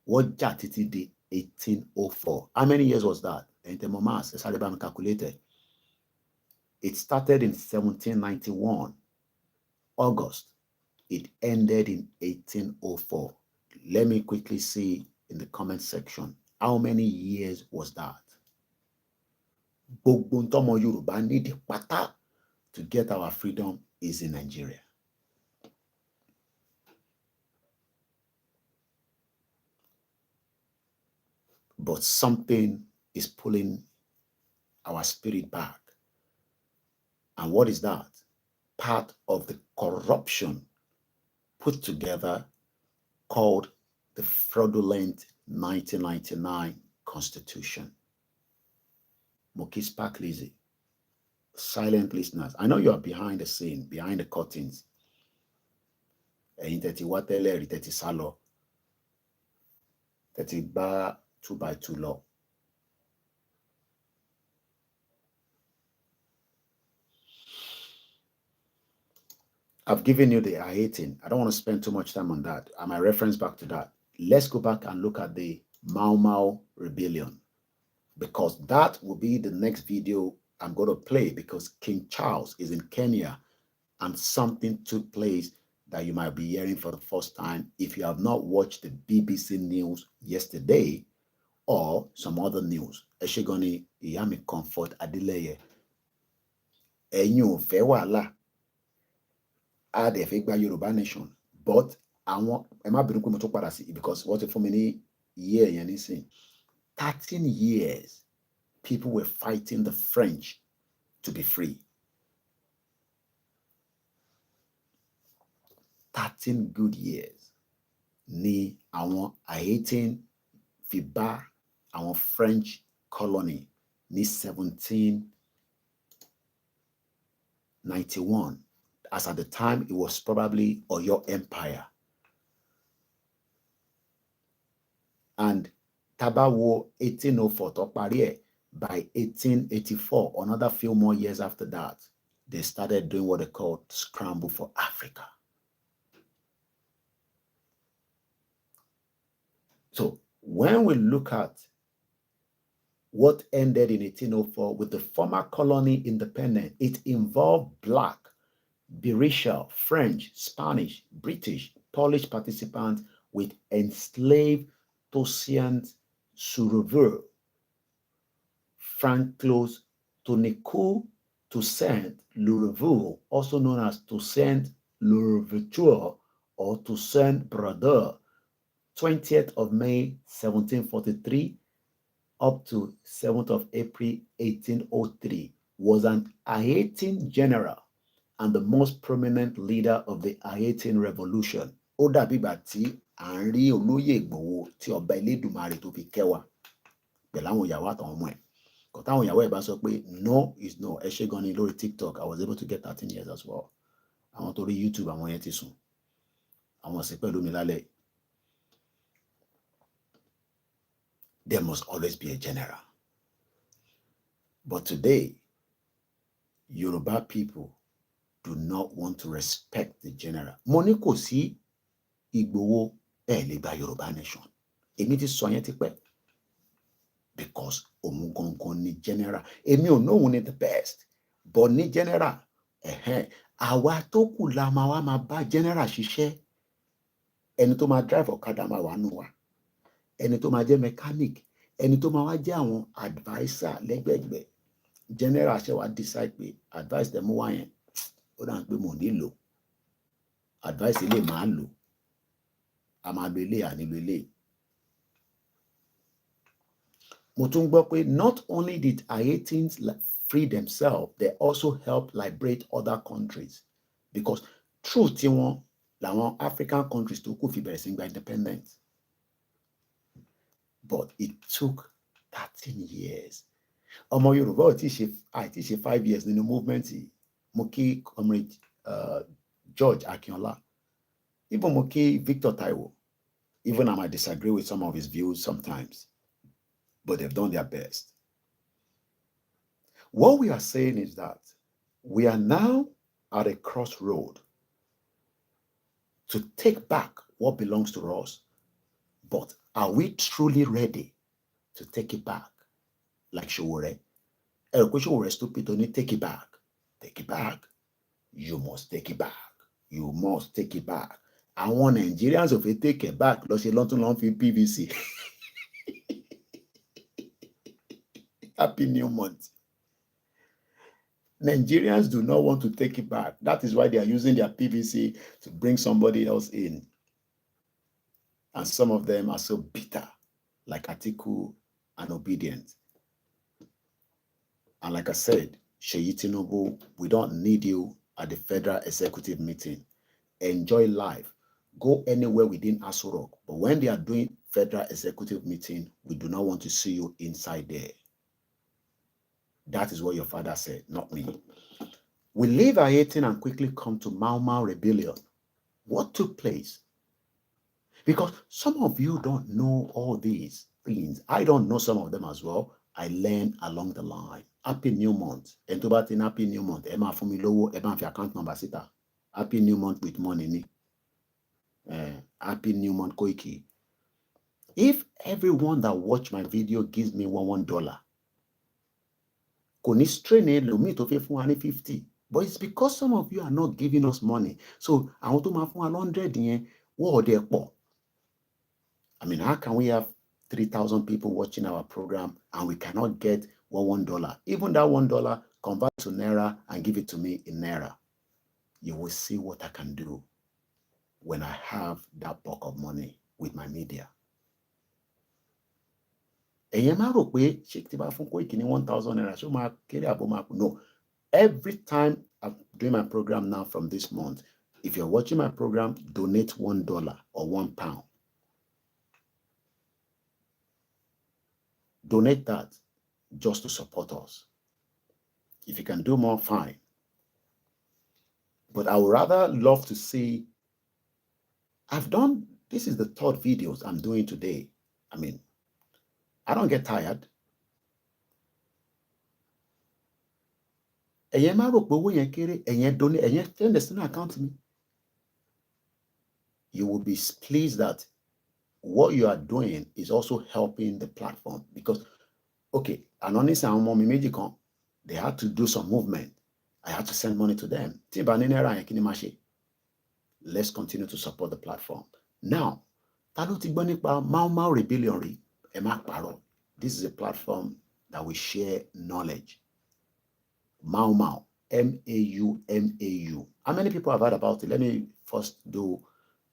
Wọ́n jà títí di 1804. How many years was that? Entemomas, Esalibam calculated. It started in 1791, August. It ended in 1804. Let me quickly see in the comment section, how many years was that? Gbogbo ntọ́mọ Yorùbá need pátá to get our freedom is in Nigeria. But something is pulling our spirit back. And what is that? Part of the corruption put together called the fraudulent 1999 Constitution. Mokis Park Lizzie, silent listeners, I know you are behind the scene, behind the curtains. Ẹ̀yin tẹ́tí wá tẹ́lẹ̀ rí tẹ́tí sálọ, tẹ́tí bá 2x2 lọ. I've given you the Haitian. I don't want to spend too much time on that. I might reference back to that. Let's go back and look at the Mau Mau Rebellion, because that will be the next video I'm going to play, because King Charles is in Kenya and something took place that you might be hearing for the first time if you have not watched the BBC news yesterday or some other news. Eshegoni Iyami Comfort Adeleye. Ẹ̀yin ò fẹ́ wàhálà. A dẹ̀ fẹ́ gba Yorùbá nation. But àwọn ẹ má bínú pé mo tún padà sí, because wọ́n ti fún mi ní year yẹn nísìn. 13 years people were fighting the French to be free. 13 good years ni àwọn Haitian fi bá àwọn French colony ní 1791. As at the time, it was probably Oyo Empire. And Tabawo 1804 tó parí ẹ̀, by 1884, another few more years after that, they started doing what they called Scramble for Africa. So when we look at what ended in 1804 with the former colony independent, it involved Black, biracial, French, Spanish, British, Polish participants with enslaved Toussaint Louverture, Francois Toussaint Louverture, also known as Toussaint Louverture or Toussaint Brother, 20th of May 1743 up to 7th of April 1803, was an Haitian general and the most prominent leader of the Haitian Revolution. Ó dàbí ìgbà tí à ń rí olóyè Ìgbòho tí ọba Elédùmarè tó fi kẹwàá pẹ̀lú àwọn ìyàwó àtàwọn ọmọ ẹ̀. Kò táwọn ìyàwó ẹ̀ bá sọ pé no is no. Ẹ ṣé gan ni lórí TikTok. I was able to get 13 years as well. Àwọn tó rí YouTube àwọn yẹn ti sùn. Àwọn sì pẹ̀lú mi lálẹ́. There must always be a general. But today, Yoruba people do not want to respect the general. Mo ní kò sí Ìgbòho ẹ lè gba Yorùbá nation. Èmi ti sọ yẹn ti pẹ́. Because òun gangan ni general. Èmi ò know òun ni the best. But ní general, àwa tó kù la máa wá máa bá general ṣiṣẹ́. Ẹni tó máa drive ọ̀kadà máa wà nù wa. Ẹni tó máa jẹ́ mechanic. Ẹni tó máa wá jẹ́ àwọn adviser lẹ́gbẹ̀gbẹ̀. General ṣe wá decide pé advice tẹ̀ mú wá yẹn ó dà pé mo ní lò. Advice ilé máa lò. a máa lo ilé ànílò ilé. Mo tún gbọ́ pé not only did Haitians free themselves, they also help liberate other countries because through tiwọn làwọn African countries tó kù fi bẹ̀rẹ̀ sí gba independence. But it took 13 years. Ọmọ Yorùbá àìtí ṣe 5 years nínú movement yìí. Mo kí comrade George Akinola. Even mo kí Victor Taiwo. Even I might disagree with some of his views sometimes, but they've done their best. What we are saying is that we are now at a crossroad to take back what belongs to us, but are we truly ready to take it back? Like Showore. Showore stupid, don't take it back. Take it back. You must take it back. You must take it back. I want Nigerians of it take it back. Lọ ṣe lọ́tún lọ́n fi PVC. Happy New Month. Nigerians do not want to take it back. That is why they are using their PVC to bring somebody else in. And some of them are so bitter, like Atiku and obedient. And like I said, Seyi Tinubu, we don't need you at the Federal Executive meeting. Enjoy life. Go anywhere within Aso Rock. But when they are doing Federal Executive meeting, we do not want to see you inside there. That is what your father said, not me. We leave Haiti and quickly come to Mau Mau Rebellion. What took place? Because some of you don't know all these things. I don't know some of them as well. I learned along the line. Happy New Month. And to that in Happy New Month. Emma Fumilowo, Emma fi account number sita. Happy New Month with money. Happy New Month Koiki. If everyone that watch my video gives me $1, kò ní strain ẹlòmíì tó fẹ́ fún wa ní 50. But it's because some of you are not giving us money. So àwọn tó máa fún wa 100 yẹn wọ́n ọ̀dẹ̀ pọ̀. I mean, how can we have 3,000 people watching our program and we cannot get $1? Even that $1, convert to Naira and give it to me in Naira. You will see what I can do when I have that bulk of money with my media. No. Every time I'm doing my program now from this month, if you're watching my program, donate $1 or £1. Donate that just to support us. If you can do more, fine. But I would rather love to see. This is the third videos I'm doing today. I mean, I don't get tired. Ẹ̀yẹ́ má rò pé owó yẹn kéré, ẹ̀yẹ́ donate, ẹ̀yẹ́ send the sínú account mi. You will be pleased that what you are doing is also helping the platform because, okay, anonymous and mommy méjì kan, they had to do some movement. I had to send money to them. Let's continue to support the platform. Now, Mau Mau Rebellion. This is a platform that we share knowledge. Mau Mau, M-A-U-M-A-U. How many people have heard about it? Let me first do.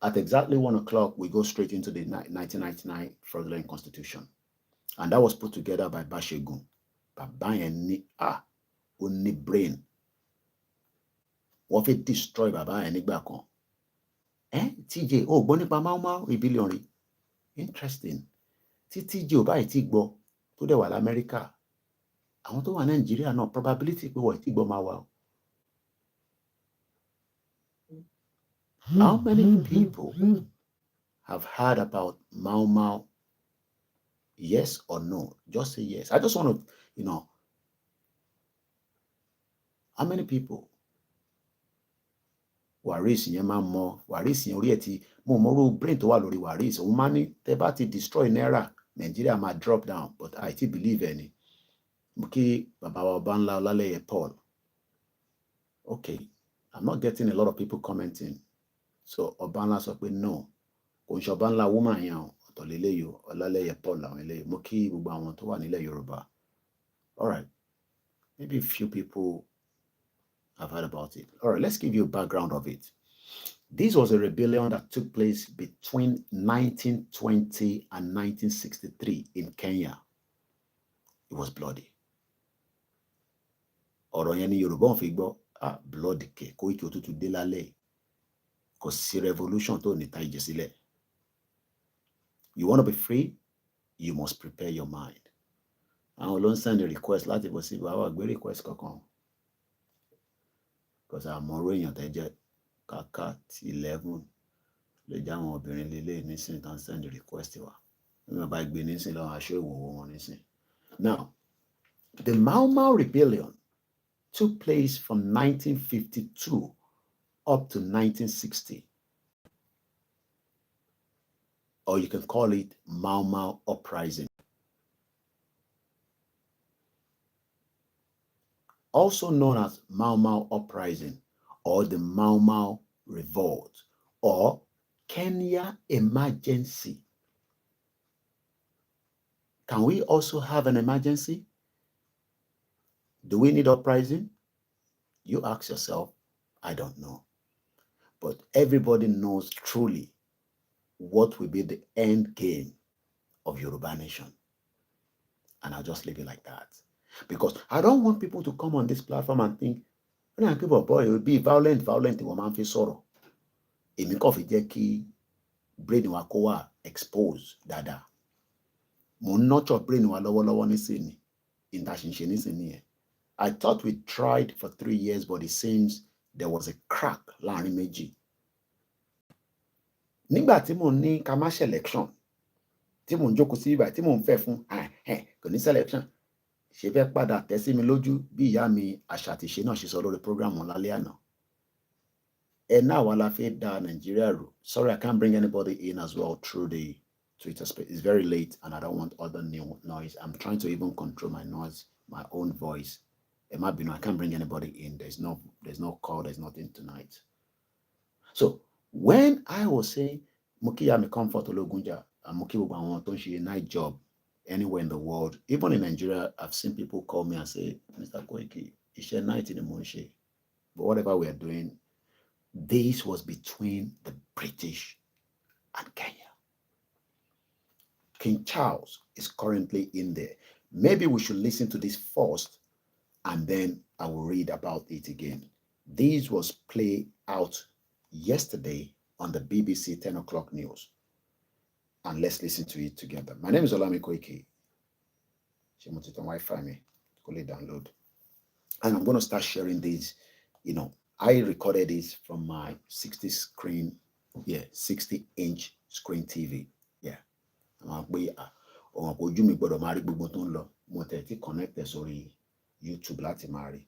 At exactly 1 o'clock, we go straight into the 1999 Fraudulent Constitution. And that was put together by Bashegun. Only brain. What if destroy Baba and Nigbakon? TJ, gbọ́ nípa Mau Mau Rebellion rí. Interesting. TJ ò báyìí tí gbọ́ tó dẹ̀ wà l'Amẹ́ríkà. Àwọn tó wà Nàìjíríà náà probability pé wọ́n ti gbọ́ máa wà. How many people have heard about Mau Mau? Yes or no? Just say yes. I just want to, how many people? Waris yẹn máa mọ Waris yẹn orí ẹ̀ tí mo mọ̀rọ̀ brain tó wà lórí Waris òun máa ní tẹ́ bá ti destroy Naira Nigeria máa drop down but I still believe any. Mo kí bàbá wa ọba ńlá Ọlálẹ́yẹ Paul. Okay, I'm not getting a lot of people commenting. So ọba ńlá sọ pé no kò ń ṣe ọba ńlá woman yẹn ọ̀tọ̀ lélẹ́yìí Ọlálẹ́yẹ Paul làwọn eléyìí. Mo kí gbogbo àwọn tó wà nílẹ̀ Yorùbá. All right, maybe a few people I've heard about it. All right, let's give you a background of it. This was a rebellion that took place between 1920 and 1963 in Kenya. It was bloody. Ọ̀rọ̀ yẹn ni Yorùbá ò fi gbọ́, bloody kẹ̀, Koiki Òtútù dé lálẹ́. Kò sí revolution tó ní ta ìjì sílẹ̀. You want to be free? You must prepare your mind. Àwọn ló ń send a request láti bọ̀ sí ìbáwá gbé request kankan. Because àmọ́ èèyàn tẹ́ jẹ́ kàkà tí 11 lè jẹ́ àwọn obìnrin lélẹ̀ nísìnyí tán send a request wa. Nígbà bá gbé nísìnyí lọ́wọ́ aṣọ ìwòwò wọn nísìnyí. Now, the Mau Mau rebellion took place from 1952 up to 1960. Or you can call it Mau Mau uprising. Also known as Mau Mau uprising or the Mau Mau revolt or Kenya emergency. Can we also have an emergency? Do we need uprising? You ask yourself. I don't know. But everybody knows truly what will be the end game of Yoruba nation. And I'll just leave it like that. Because I don't want people to come on this platform and think, people, boy, it will be violent, woman fi sọ̀rọ̀. Èmi kàn fi jẹ́ kí brain wa kó wà expose dáadáa. Mo nurture brain wa lọ́wọ́lọ́wọ́ nísìnyí. Ìtàṣìṣe nísìnyí yẹn. I thought we tried for 3 years, but it seems there was a crack láàrin méjì. Nígbà tí mo ní ká má selection, tí mo ń jókòó sí ibà, tí mo ń fẹ́ fún, kò ní selection. Ṣé fẹ́ padà tẹ́ sí mi lójú bí ìyá mi àṣà àti ìṣe náà ṣe sọ lórí program wọn lálẹ́ àná. Ẹ náà wà la fẹ́ da Nigeria rú. Sorry, I can't bring anybody in as well through the Twitter space. It's very late and I don't want other new noise. I'm trying to even control my noise, my own voice. It might be no, I can't bring anybody in. There's no call, there's nothing tonight. So when I was saying Mukiya mi comfort Ologunja and Muki Bubawon don't she a night job anywhere in the world, even in Nigeria, I've seen people call me and say, Mr. Koiki, it's a night in the Monshe. But whatever we are doing, this was between the British and Kenya. King Charles is currently in there. Maybe we should listen to this first and then I will read about it again. This was played out yesterday on the BBC 10 o'clock news. And let's listen to it together. My name is Olami Koiki. Wi-Fi me, download. And I'm going to start sharing these. I recorded this from my 60-inch screen TV. Yeah. I'm connected, sorry. YouTube láti máa rí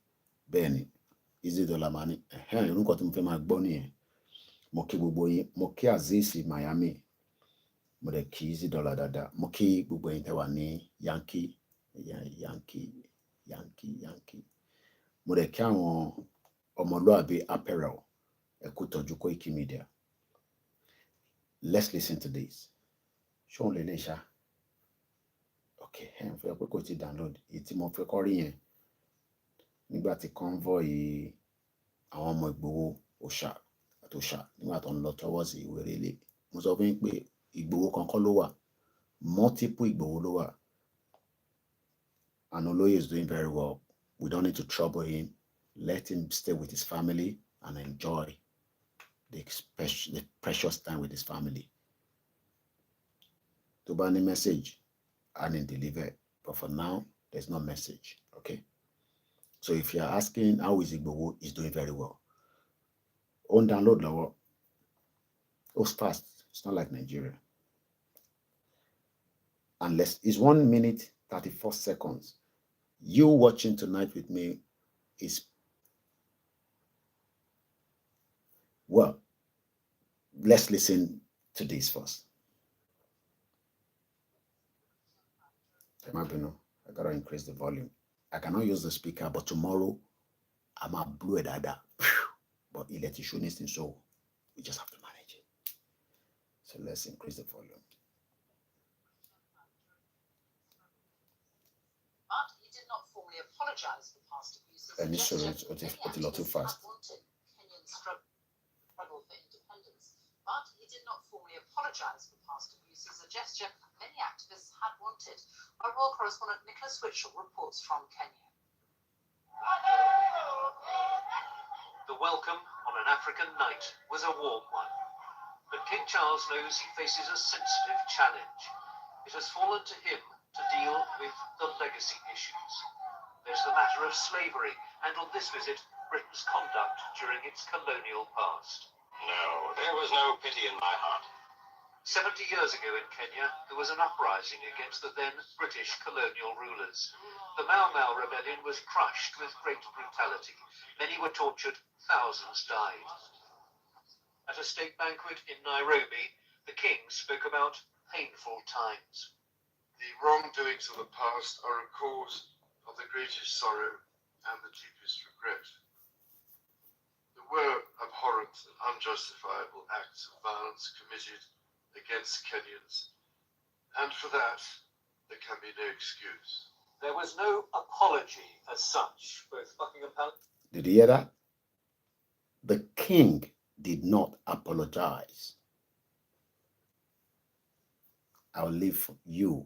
bẹ́ẹ̀ ni $easy money orúkọ tí mo fẹ́ máa gbọ́ nìyẹn mo kí gbogbo yín mo kí Azeez Miami mo dẹ̀ kí $easy dáadáa mo kí gbogbo yín tẹ́ wà ní Yankee mo dẹ̀ kí àwọn ọmọlúàbí apparel ẹ kú tọ́jú Koiki Media. Let's listen to this. Ṣé òun lè lè ṣá okay ẹ̀ ń fẹ́ pé kò ti download èyí tí mo fẹ́ kọ́ rí yẹn nígbà tí convoy àwọn ọmọ Ìgbòho òṣà nígbà tó ń lọ towards Ìwérélé mo sọ fún yín pé Ìgbòho kankan ló wà multiple Ìgbòho ló wà and Oloye is doing very well. We don't need to trouble him. Let him stay with his family and enjoy the precious time with his family. To bá ní message and then deliver, but for now there's no message. Okay. So if you're asking how is Igboho, he's doing very well. On download lower. It's fast. It's not like Nigeria. Unless it's 1 minute 34 seconds. You watching tonight with me is well. Let's listen to this first. I gotta increase the volume. I cannot use the speaker, but tomorrow I'm a blue dada. But electrician, so we just have to manage it. So let's increase the volume. But he did not formally apologize for past abuses. It's a lot too fast. Kenyan struggle for independence. apologise for past abuses, a gesture many activists had wanted. Our royal correspondent Nicholas Witchell reports from Kenya. The welcome on an African night was a warm one, but King Charles knows he faces a sensitive challenge. It has fallen to him to deal with the legacy issues. There's the matter of slavery, and on this visit, Britain's conduct during its colonial past. No, there was no pity in my heart. 70 years ago in Kenya, there was an uprising against the then British colonial rulers. The Mau Mau rebellion was crushed with great brutality. Many were tortured, thousands died. At a state banquet in Nairobi, the king spoke about painful times. The wrongdoings of the past are a cause of the greatest sorrow and the deepest regret. There were abhorrent and unjustifiable acts of violence committed against Kenyans, and for that there can be no excuse. There was no apology as such. Both Buckingham Palace. Did you hear that? The king did not apologize. I'll leave you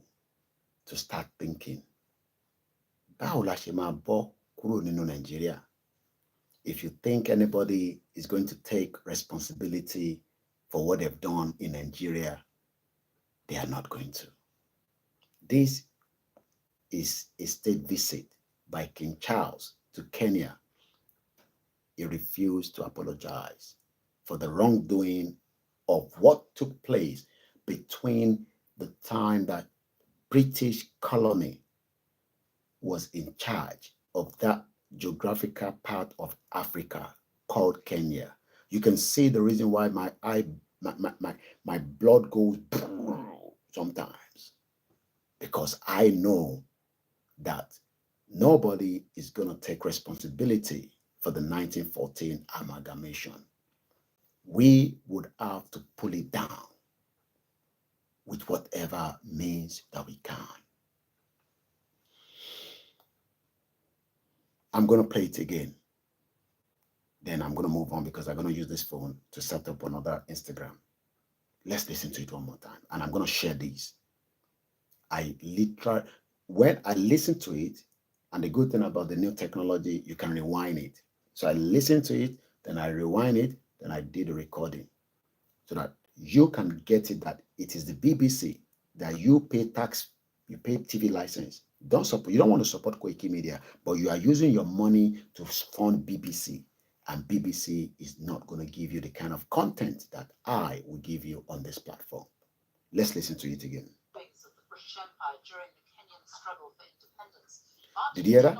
to start thinking. Báwo la ṣe máa bọ́ kúrò nínú Nigeria? If you think anybody is going to take responsibility for what they've done in Nigeria, they are not going to. This is a state visit by King Charles to Kenya. He refused to apologize for the wrongdoing of what took place between the time that British colony was in charge of that geographical part of Africa called Kenya. You can see the reason why my blood goes sometimes, because I know that nobody is going to take responsibility for the 1914 amalgamation. We would have to pull it down with whatever means that we can. I'm going to play it again. Then I'm going to move on because I'm going to use this phone to set up another Instagram. Let's listen to it one more time. And I'm going to share this. When I listen to it, and the good thing about the new technology, you can rewind it. So I listen to it, then I rewind it, then I did the recording. So that you can get it that it is the BBC, that you pay tax, you pay TV license. You don't want to support Koiki Media, but you are using your money to fund BBC. And BBC is not going to give you the kind of content that I will give you on this platform. Let's listen to it again. Of the British Empire during the Kenyan struggle for independence. But Did you hear that?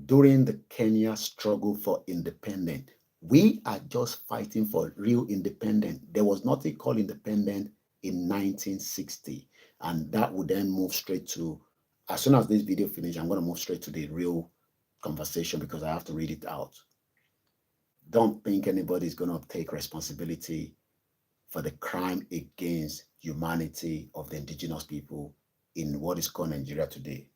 During the Kenya struggle for independence, we are just fighting for real independence. There was nothing called independent in 1960. And that would then move straight to, as soon as this video finishes, I'm going to move straight to the real conversation because I have to read it out. Don't think anybody's going to take responsibility for the crime against humanity of the indigenous people in what is called Nigeria today.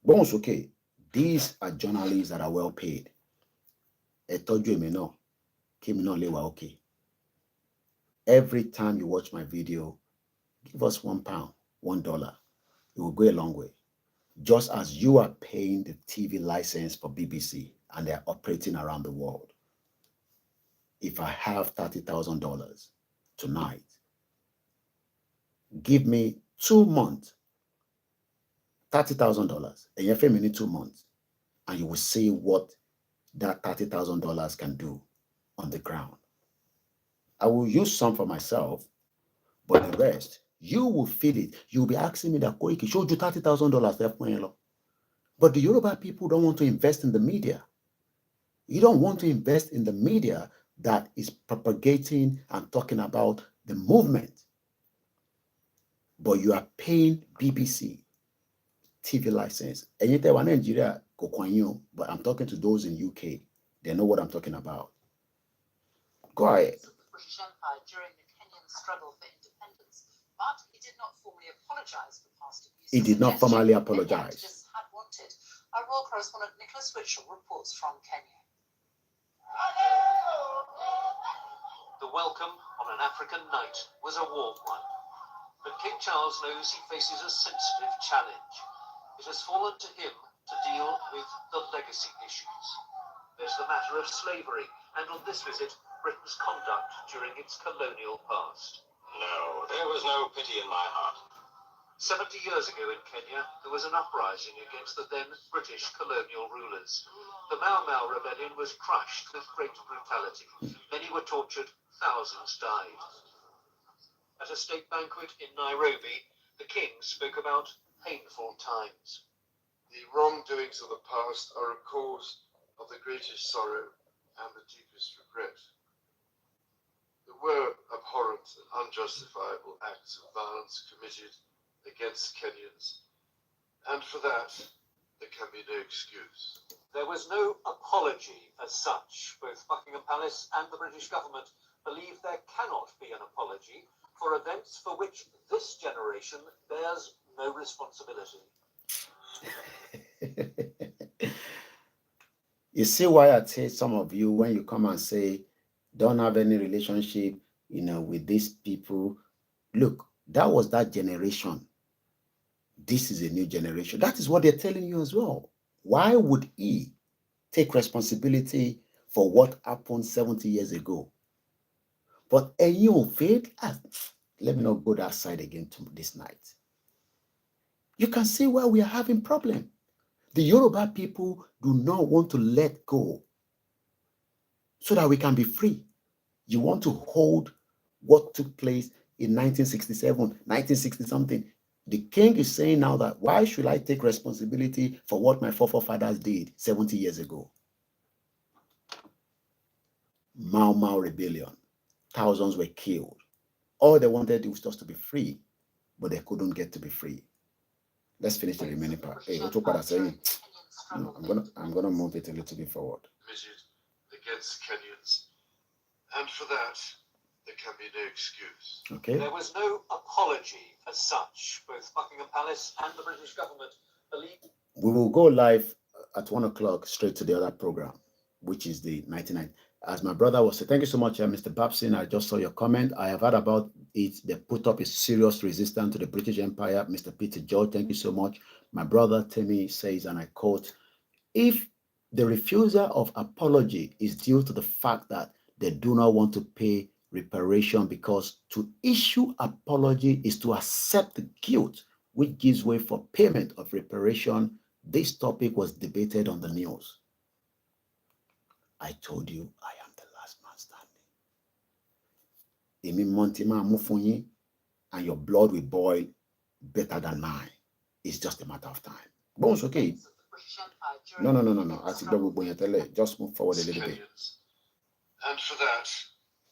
But it's okay. These are journalists that are well paid. I told you, okay. Every time you watch my video, give us £1, $1. It will go a long way. Just as you are paying the TV license for BBC and they're operating around the world. If I have $30,000 tonight, give me 2 months, $30,000, and you pay me 2 months, and you will see what that $30,000 can do on the ground. I will use some for myself, but the rest, you will feel it. You'll be asking me that Koiki showed you $30,000. But the Yoruba people don't want to invest in the media. You don't want to invest in the media that is propagating and talking about the movement. But you are paying BBC TV license. And yet they were Nigeria, but I'm talking to those in UK. They know what I'm talking about. Go ahead. Of the British Empire during the Kenyan struggle for independence, but he did not formally apologise for past abuses. He did not formally apologise. Had wanted. Our royal correspondent Nicholas Witchell reports from Kenya. The welcome on an African night was a warm one, But King Charles knows he faces a sensitive challenge. It has fallen to him to deal with the legacy issues. There's the matter of slavery, and on this visit, Britain's conduct during its colonial past. No, there was no pity in my heart. 70 years ago in Kenya, there was an uprising against the then British colonial rulers. The Mau Mau rebellion was crushed with great brutality. Many were tortured, thousands died. At a state banquet in Nairobi, the king spoke about painful times. The wrongdoings of the past are a cause of the greatest sorrow and the deepest regret. There were abhorrent and unjustifiable acts of violence committed against Kenyans, and for that, there can be no excuse. There was no apology as such. Both Buckingham Palace and the British government believe there cannot be an apology for events for which this generation bears no responsibility. You see why I say some of you, when you come and say, don't have any relationship, with these people. Look, that was that generation. This is a new generation. That is what they're telling you as well. Why would he take responsibility for what happened 70 years ago? But you faith, let me not go that side again this night. You can see why we are having problem. The Yoruba people do not want to let go so that we can be free. You want to hold what took place in 1967, 1960 something. The king is saying now that why should I take responsibility for what my forefathers did 70 years ago? Mau Mau rebellion. Thousands were killed. All they wanted was just to be free, but they couldn't get to be free. Let's finish the remaining part. Hey, saying, no, I'm gonna move it a little bit forward. Committed against Kenyans, and for that, there can be no excuse. Okay. There was no apology as such. Both Buckingham Palace and the British government believe. We will go live at 1 o'clock straight to the other program, which is the 99. As my brother was saying, thank you so much, Mr. Babson. I just saw your comment. I have heard about it. They put up a serious resistance to the British Empire. Mr. Peter George, thank you so much. My brother Timmy says, and I quote, if the refusal of apology is due to the fact that they do not want to pay reparation, because to issue apology is to accept the guilt which gives way for payment of reparation, this topic was debated on the news. I told you I am the last man standing. And your blood will boil better than mine. It's just a matter of time. Bones, okay. No. Just move forward a little bit. And for that,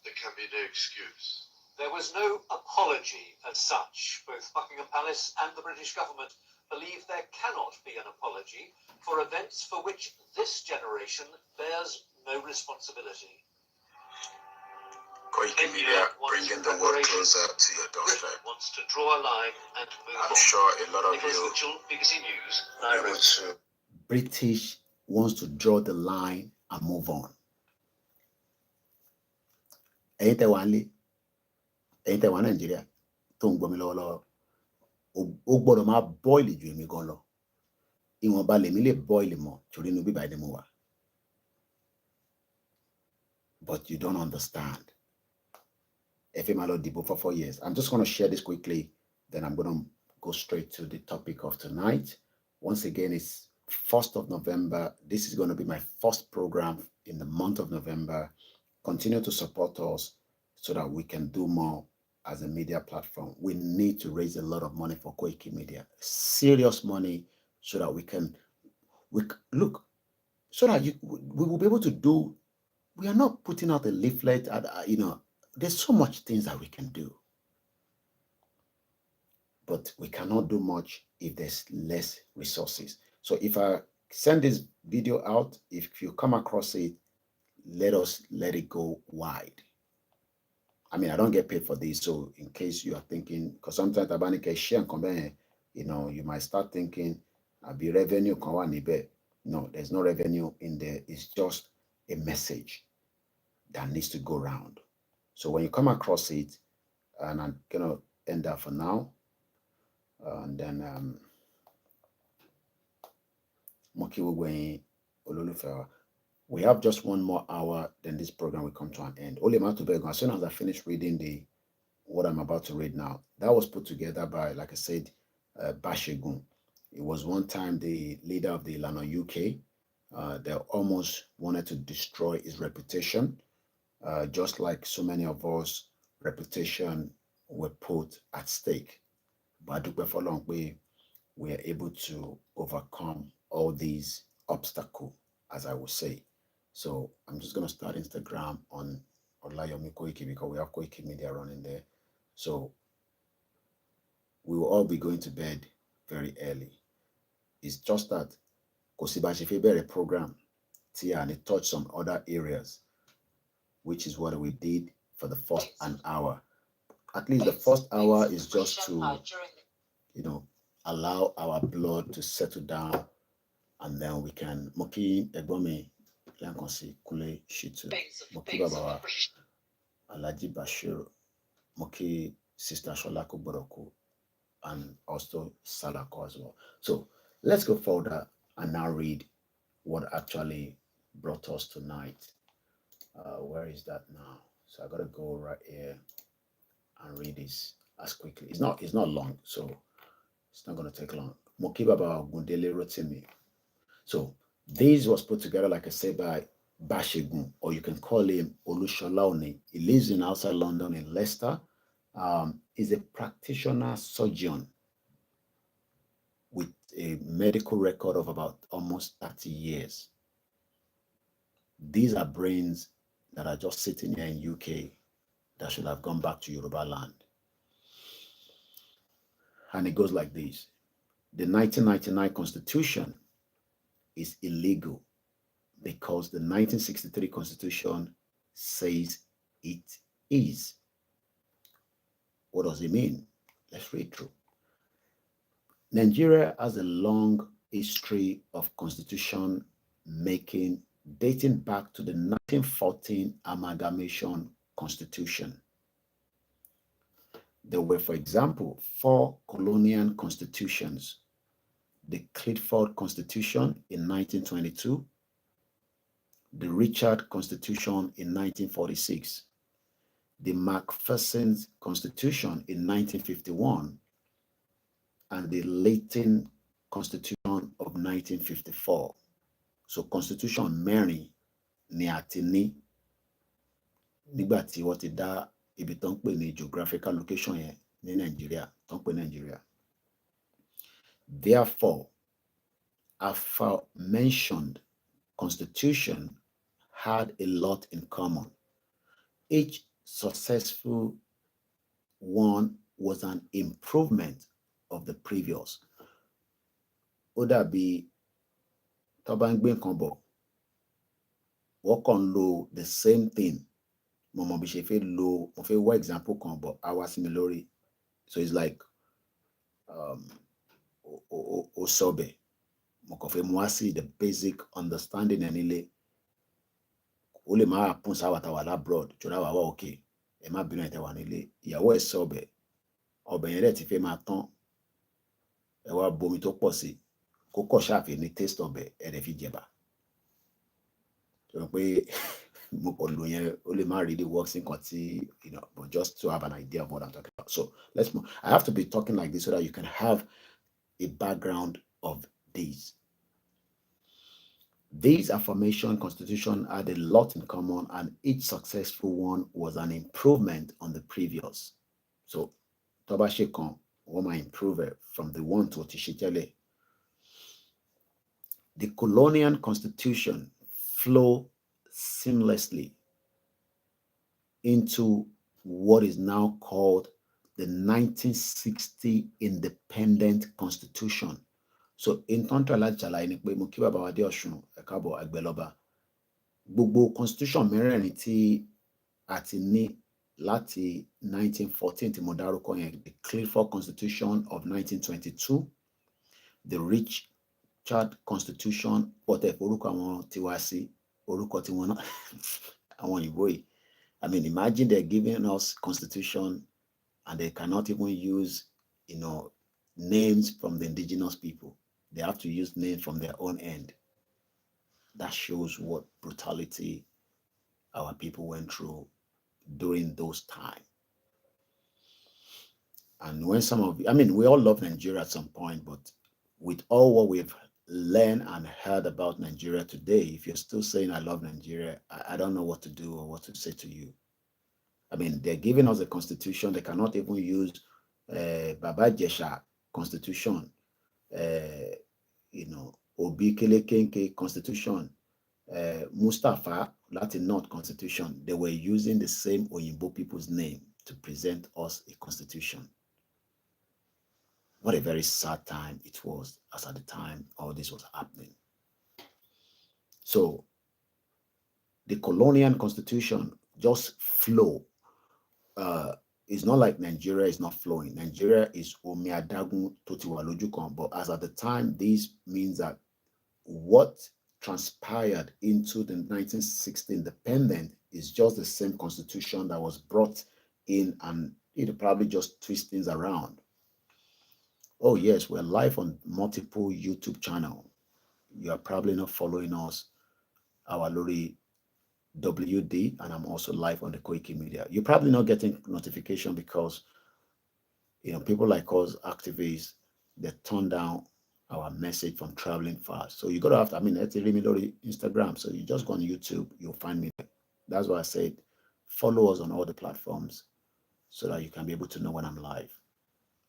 there can be no excuse. There was no apology as such. Both Buckingham Palace and the British government believe there cannot be an apology for events for which this generation bears no responsibility. Koiki Media, bringing the world closer to your doorstep. Wants to draw a line and move on. I'm sure a lot of Nicholas you Mitchell, BBC News, are Nairobi. able to. British wants to draw the line and move on. Ẹ̀yin tẹ́ wà nílé, ẹ̀yin tẹ́ wà Nàìjíríà tó ń gbọ́ mi lọ́wọ́lọ́wọ́, ó gbọ́dọ̀ máa bọ́ìlì ju èmi gan lọ. Ìwọ̀nba lèmi lè bọ́ìlì mọ́ torí inú bíbá ẹni mo wà. But you don't understand. Ẹ fẹ́ máa lọ dìbò for 4 years. I'm just going to share this quickly, then I'm going to go straight to the topic of tonight. Once again, it's 1st of November. This is going to be my first program in the month of November. Continue to support us so that we can do more as a media platform. We need to raise a lot of money for Koiki Media, serious money, so that we look, so that we will be able to do. We are not putting out a leaflet. There's so much things that we can do, but we cannot do much if there's less resources. So if I send this video out, if you come across it, let it go wide. I mean, I don't get paid for this, so in case you are thinking, because sometimes Tabanika share and compare, you might start thinking, I'll be revenue. No, there's no revenue in there. It's just a message that needs to go around. So when you come across it, and I'm gonna end that for now. And then we have just one more hour, then this program will come to an end. As soon as I finish reading what I'm about to read now, that was put together by, like I said, Bashegun. It was one time the leader of the Ilana UK. They almost wanted to destroy his reputation, just like so many of us, reputation were put at stake. But for long we are able to overcome all these obstacles, as I would say. So I'm just going to start Instagram on Olayomi Koiki because we have Koiki Media running there. So we will all be going to bed very early. It's just that Kosibashi Febere program, Tia, and it touched some other areas, which is what we did for the first an hour. At least the first hour is just to, allow our blood to settle down, and then we can Moki Egbomi Yankonsi Kule Shitu, Moki Babawa, Alaji Bashir, Moki Sister Sholaku Boroku, and also Salako as well. So let's go further and now read what actually brought us tonight. Where is that now? So I gotta go right here and read this as quickly. It's not long, so it's not gonna take long. Mokibaba Gundele Rotimi. So this was put together, like I said, by Bashegun, or you can call him Olushola. He lives in outside London in Leicester. He's a practitioner surgeon with a medical record of about almost 30 years. These are brains that are just sitting here in UK that should have gone back to Yoruba land. And it goes like this. The 1999 Constitution is illegal because the 1963 Constitution says it is. What does it mean? Let's read through. Nigeria has a long history of constitution making dating back to the 1914 Amalgamation Constitution. There were, for example, 4 colonial constitutions: the Clifford Constitution in 1922, the Richard Constitution in 1946, the Macpherson's Constitution in 1951, and the Leighton Constitution of 1954. So Constitution mẹ́rin ni a ti ní nígbà tí wọ́n ti dá ibi tó ń pè ní geographical location yẹn ní Nàìjíríà, tó ń pè Nàìjíríà. Therefore, aforementioned constitution had a lot in common. Each successful one was an improvement of the previous. Ó dàbí tó bá ń gbé nǹkan bọ̀, wọ́n kàn ń lo the same thing. Mo mọ̀ bí ṣe fẹ́ lo, mo fẹ́ wá example kan bọ̀, á wá sí mi lórí. So it's like ó sọ̀bẹ̀. Mo kàn fẹ́ mú wá sí the basic understanding ẹ̀ nílé. Ó lè máa pùn sáwà táwà lábroad, ṣọ́ra wà wá òkè. Ẹ má bínú ẹ̀ tẹ́wà nílé. Ìyàwó ẹ̀ sọ̀bẹ̀. Ọbẹ̀ yẹn dẹ̀ ti fẹ́ máa tán. Ẹ wá bomi tó pọ̀ sí. Kó kọ̀ ṣáàfì ní taste ọbẹ̀ ẹ̀ dẹ̀ fi jẹ̀bà. So pé mo kàn lò yẹn, ó lè má really work sí nǹkan tí, but just to have an idea of what I'm talking about. So let's move. I have to be talking like this so that you can have a background of these. These aforementioned constitution had a lot in common, and each successful one was an improvement on the previous. So Toba Shekon, one might improve it from the one to Tishitele. The colonial constitution flow seamlessly into what is now called the 1960 Independent Constitution. So in Tantra Chalai ni pé mo kí bàbá wa dé Ọ̀ṣun, ẹ káàbọ̀ Àgbẹ̀lọ́ba. Gbogbo constitution mẹ́rẹ̀ẹ̀rin tí a ti ní láti 1914 tí mo dárúkọ yẹn, the Clifford Constitution of 1922, the Richard Constitution, pọ̀tẹ́ orúkọ àwọn tiwa sí orúkọ tiwọn náà àwọn òyìnbó yìí. I mean, imagine they're giving us constitution and they cannot even use, names from the indigenous people. They have to use names from their own end. That shows what brutality our people went through during those times. And when we all love Nigeria at some point, but with all what we've learned and heard about Nigeria today, if you're still saying I love Nigeria, I don't know what to do or what to say to you. They're giving us a constitution. They cannot even use Baba Jesha constitution, Obi Kelekenke constitution, Mustafa Latin North constitution. They were using the same Oyinbo people's name to present us a constitution. What a very sad time it was as at the time all this was happening. So the colonial constitution just flow. It's not like Nigeria is not flowing. Nigeria is omiadagun totiwalojukan, but as at the time, this means that what transpired into the 1960 independence is just the same constitution that was brought in, and it probably just twist things around. Oh yes, we're live on multiple YouTube channel. You are probably not following us, our Lori WD, and I'm also live on the Koiki Media. You're probably not getting notification because people like us activists, they turn down our message from traveling fast. So you gotta have to, it's really Lori Instagram. So you just go on YouTube, you'll find me there. That's why I said follow us on all the platforms so that you can be able to know when I'm live.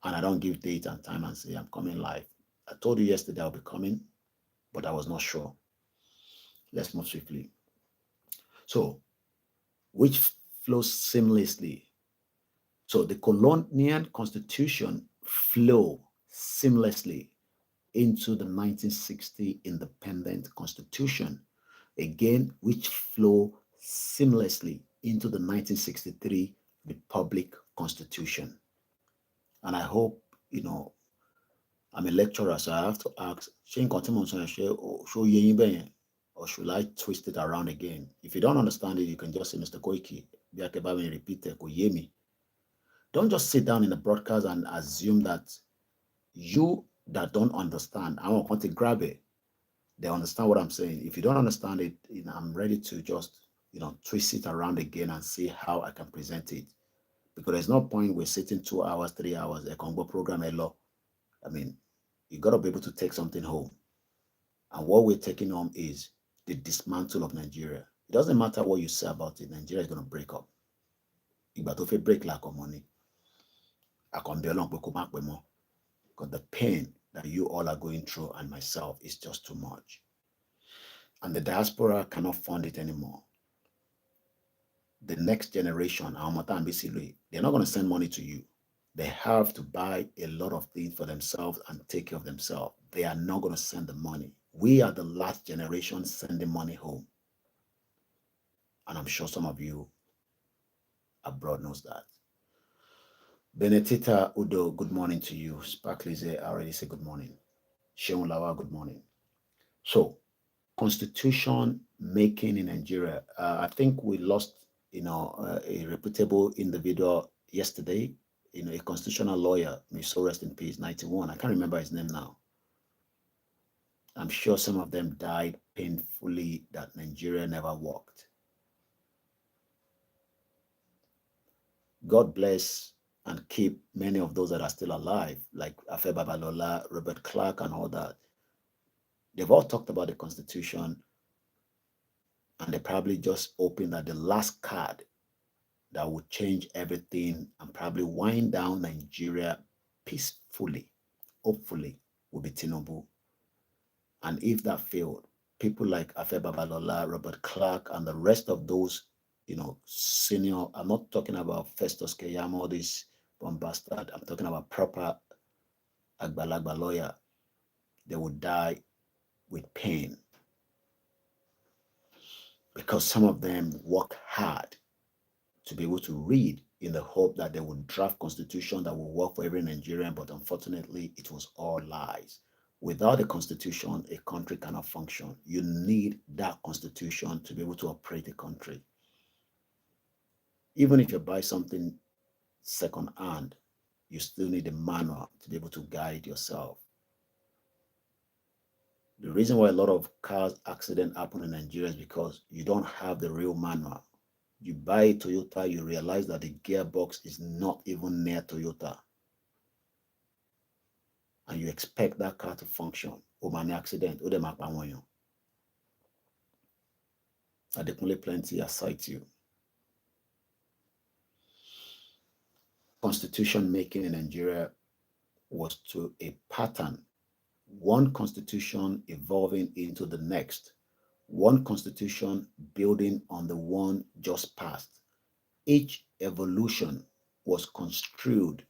And I don't give date and time and say I'm coming live. I told you yesterday I'll be coming, but I was not sure. Let's move swiftly. So, which flows seamlessly. So the colonial constitution flow seamlessly into the 1960 independent constitution, again, which flow seamlessly into the 1963 republic constitution. And I hope, I'm a lecturer, so I have to ask, or should I twist it around again? If you don't understand it, you can just say, Mr. Koiki, repeat it, don't just sit down in the broadcast and assume that you that don't understand, I want to grab it. They understand what I'm saying. If you don't understand it, I'm ready to just, twist it around again and see how I can present it. Because there's no point we're sitting 2 hours, 3 hours, a combo program, a law. You got to be able to take something home. And what we're taking home is the dismantle of Nigeria. It doesn't matter what you say about it, Nigeria is going to break up. If you break like money, I can be along because the pain that you all are going through and myself is just too much. And the diaspora cannot fund it anymore. The next generation, they're not going to send money to you. They have to buy a lot of things for themselves and take care of themselves. They are not going to send the money. We are the last generation sending money home. And I'm sure some of you abroad knows that. Benedita Udo, good morning to you. Sparklize, I already say good morning. Sheon Lawa, good morning. So, constitution making in Nigeria. I think we lost, a reputable individual yesterday, a constitutional lawyer, may so rest in peace, 91. I can't remember his name now. I'm sure some of them died painfully that Nigeria never worked. God bless and keep many of those that are still alive, like Afe Babalola, Robert Clark, and all that. They've all talked about the Constitution, and they probably just hoping that the last card that would change everything and probably wind down Nigeria peacefully, hopefully, will be Tinubu. And if that failed, people like Afe Babalola, Robert Clark, and the rest of those, senior, I'm not talking about Festus Keyamo, this bombastard, I'm talking about proper Agbalagba lawyer. They would die with pain because some of them work hard to be able to read in the hope that they would draft constitution that will work for every Nigerian, but unfortunately, it was all lies. Without a constitution, a country cannot function. You need that constitution to be able to operate a country. Even if you buy something second hand. You still need a manual to be able to guide yourself. The reason why a lot of cars accident happen in Nigeria is because you don't have the real manual. You buy a Toyota, you realize that the gearbox is not even near Toyota. And you expect that car to function. An accident, Adekunle Plenty, I cite you. Constitution making in Nigeria was to a pattern, one constitution evolving into the next, one constitution building on the one just passed. Each evolution was construed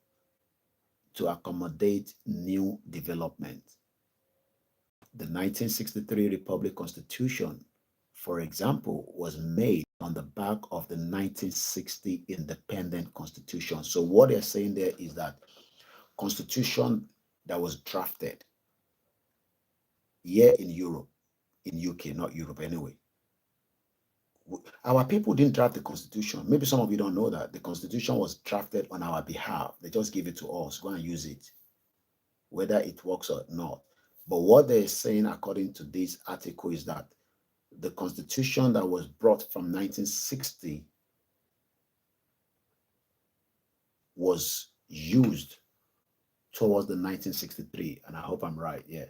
to accommodate new development. The 1963 Republic Constitution, for example, was made on the back of the 1960 Independent Constitution. So what they're saying there is that constitution that was drafted here in Europe, in UK, not Europe anyway. Our people didn't draft the constitution. Maybe some of you don't know that the constitution was drafted on our behalf. They just give it to us, go and use it, whether it works or not. But what they're saying, according to this article, is that the constitution that was brought from 1960 was used towards the 1963, and I hope I'm right. Yeah.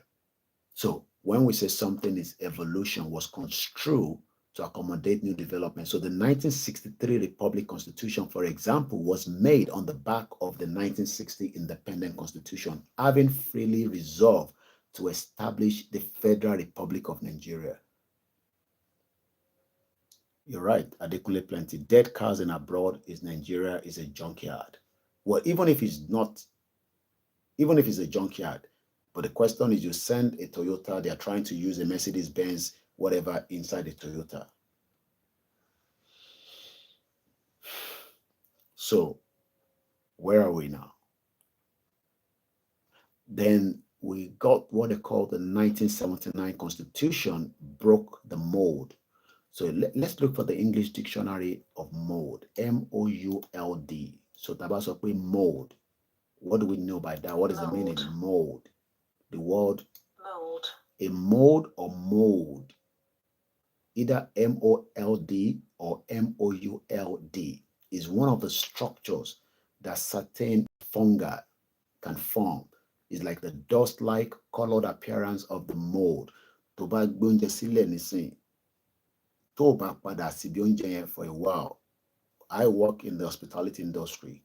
So when we say something is evolution, was construed to accommodate new development. So the 1963 Republic Constitution, for example, was made on the back of the 1960 Independent Constitution, having freely resolved to establish the Federal Republic of Nigeria. You're right, Adekunle Plenty. Dead cars in abroad is Nigeria is a junkyard. Well, even if it's a junkyard, but the question is, you send a Toyota, they are trying to use a Mercedes-Benz, whatever, inside the Toyota. So, where are we now? Then we got what they call the 1979 Constitution broke the mold. So let's look for the English dictionary of mold, M-O-U-L-D. So Tabasokwe mold. What do we know by that? What is the meaning? Mold. The word Mold. A mold or mold, either M-O-L-D or M-O-U-L-D, is one of the structures that certain fungi can form. It's like the dust-like colored appearance of the mold. Tó bá gbé oúnjẹ sílẹ̀ nísìn, tó bá padà síbi oúnjẹ yẹn for a while. I work in the hospitality industry.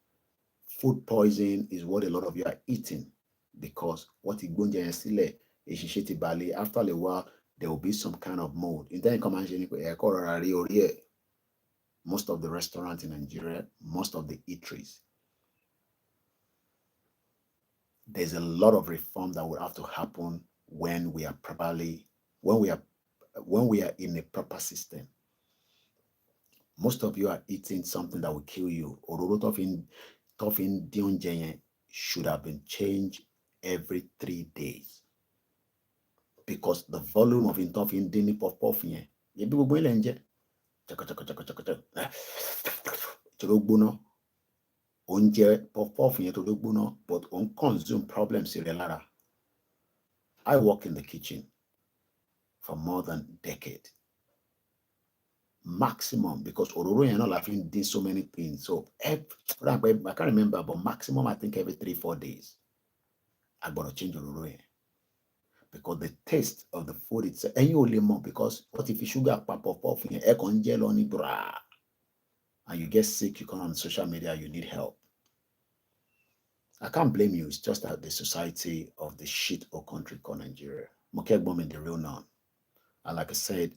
Food poisoning is what a lot of you are eating because what you go sílẹ̀, èṣìṣẹ́ bali. After a while, there will be some kind of mold. Most of the restaurants in Nigeria, most of the eateries, there's a lot of reform that will have to happen when we are in a proper system. Most of you are eating something that will kill you. Toffin Dionjen should have been changed every 3 days because the volume of toffin dini puff puff yen. Ye bi gbogbo ile nje. Oúnjẹ puff puff yen to gbóná, but on consume problems lara. I work in the kitchen for more than a decade. Maximum, because Ororo and all have did so many things. So I can't remember, but maximum I think every 3-4 days I gotta change Ororo because the taste of the food itself, and you only more because what if you sugar pop off in air con gel on it, and you get sick, you come on social media, you need help. I can't blame you. It's just that the society of the shit or country called Nigeria. Mokegbom in the real none. And like I said,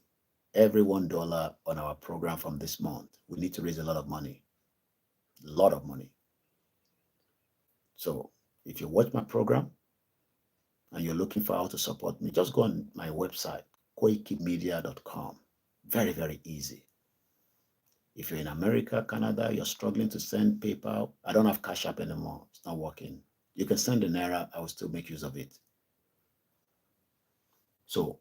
every $1 on our program from this month, we need to raise a lot of money. A lot of money. So if you watch my program and you're looking for how to support me, just go on my website, koikimedia.com. Very, very easy. If you're in America, Canada, you're struggling to send PayPal, I don't have Cash App anymore. It's not working. You can send an error. I will still make use of it. So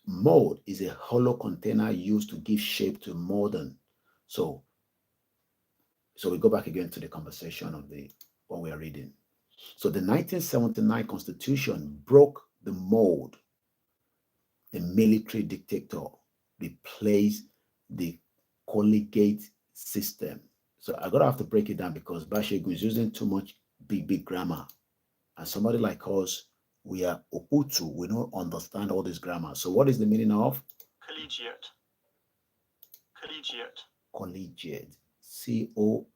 mold is a hollow container used to give shape to modern. So So we go back again to the conversation of the what we are reading. So the 1979 Constitution broke the mold. The military dictator replaced the collegiate system. So I gotta have to break it down because Bashegu is using too much big grammar. And somebody like us, we are Oputu, we don't understand all this grammar. So what is the meaning of collegiate? Collegiate. Collegiate? Collegiate,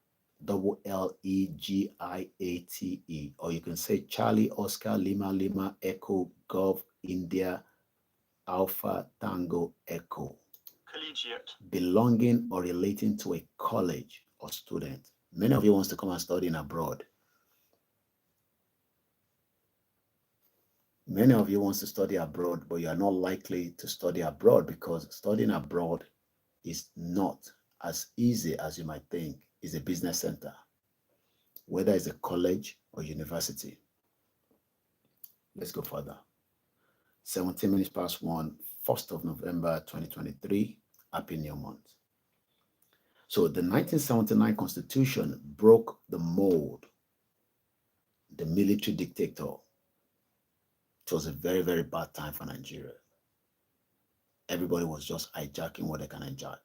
or you can say Charlie, Oscar, Lima, Lima, Echo, Gov, India, Alpha, Tango, Echo. Collegiate. Belonging or relating to a college or student. Many of you wants to come and study abroad. Many of you wants to study abroad, but you are not likely to study abroad because studying abroad is not as easy as you might think. It's a business center, whether it's a college or university. Let's go further. 17 minutes past 1, 1st of November 2023. Happy New Month. So the 1979 Constitution broke the mold. The military dictator. It was a very, very bad time for Nigeria. Everybody was just hijacking what they can hijack.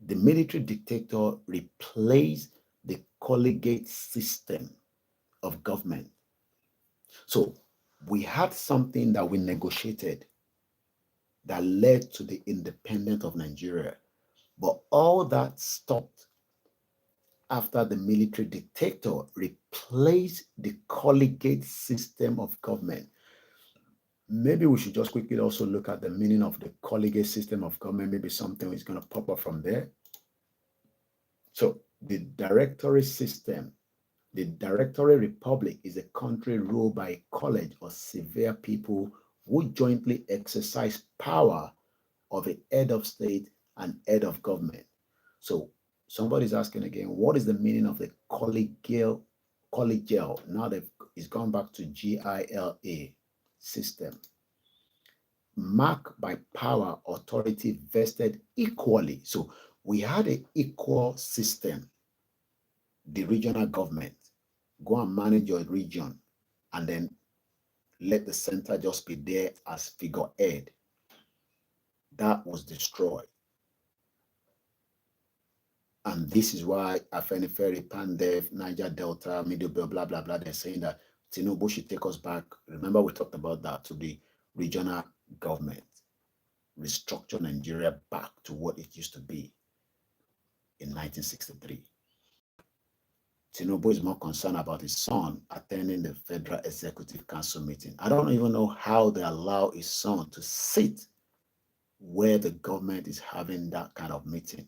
The military dictator replaced the collegiate system of government. So we had something that we negotiated that led to the independence of Nigeria. But all that stopped after the military dictator replaced the collegiate system of government. Maybe we should just quickly also look at the meaning of the collegiate system of government. Maybe something is going to pop up from there. So the directory system, the directory republic is a country ruled by a college of severe people who jointly exercise power of a head of state and head of government. So somebody's asking again, what is the meaning of the collegial? Now it's gone back to GILA system. Marked by power, authority vested equally. So we had an equal system. The regional government, go and manage your region and then let the center just be there as figurehead. That was destroyed. And this is why Afenifere, Pandef, Niger Delta, Middle Belt, blah, blah, blah, they're saying that Tinubu should take us back. Remember, we talked about that, to the regional government. Restructure Nigeria back to what it used to be in 1963. Tinubu is more concerned about his son attending the Federal Executive Council meeting. I don't even know how they allow his son to sit where the government is having that kind of meeting.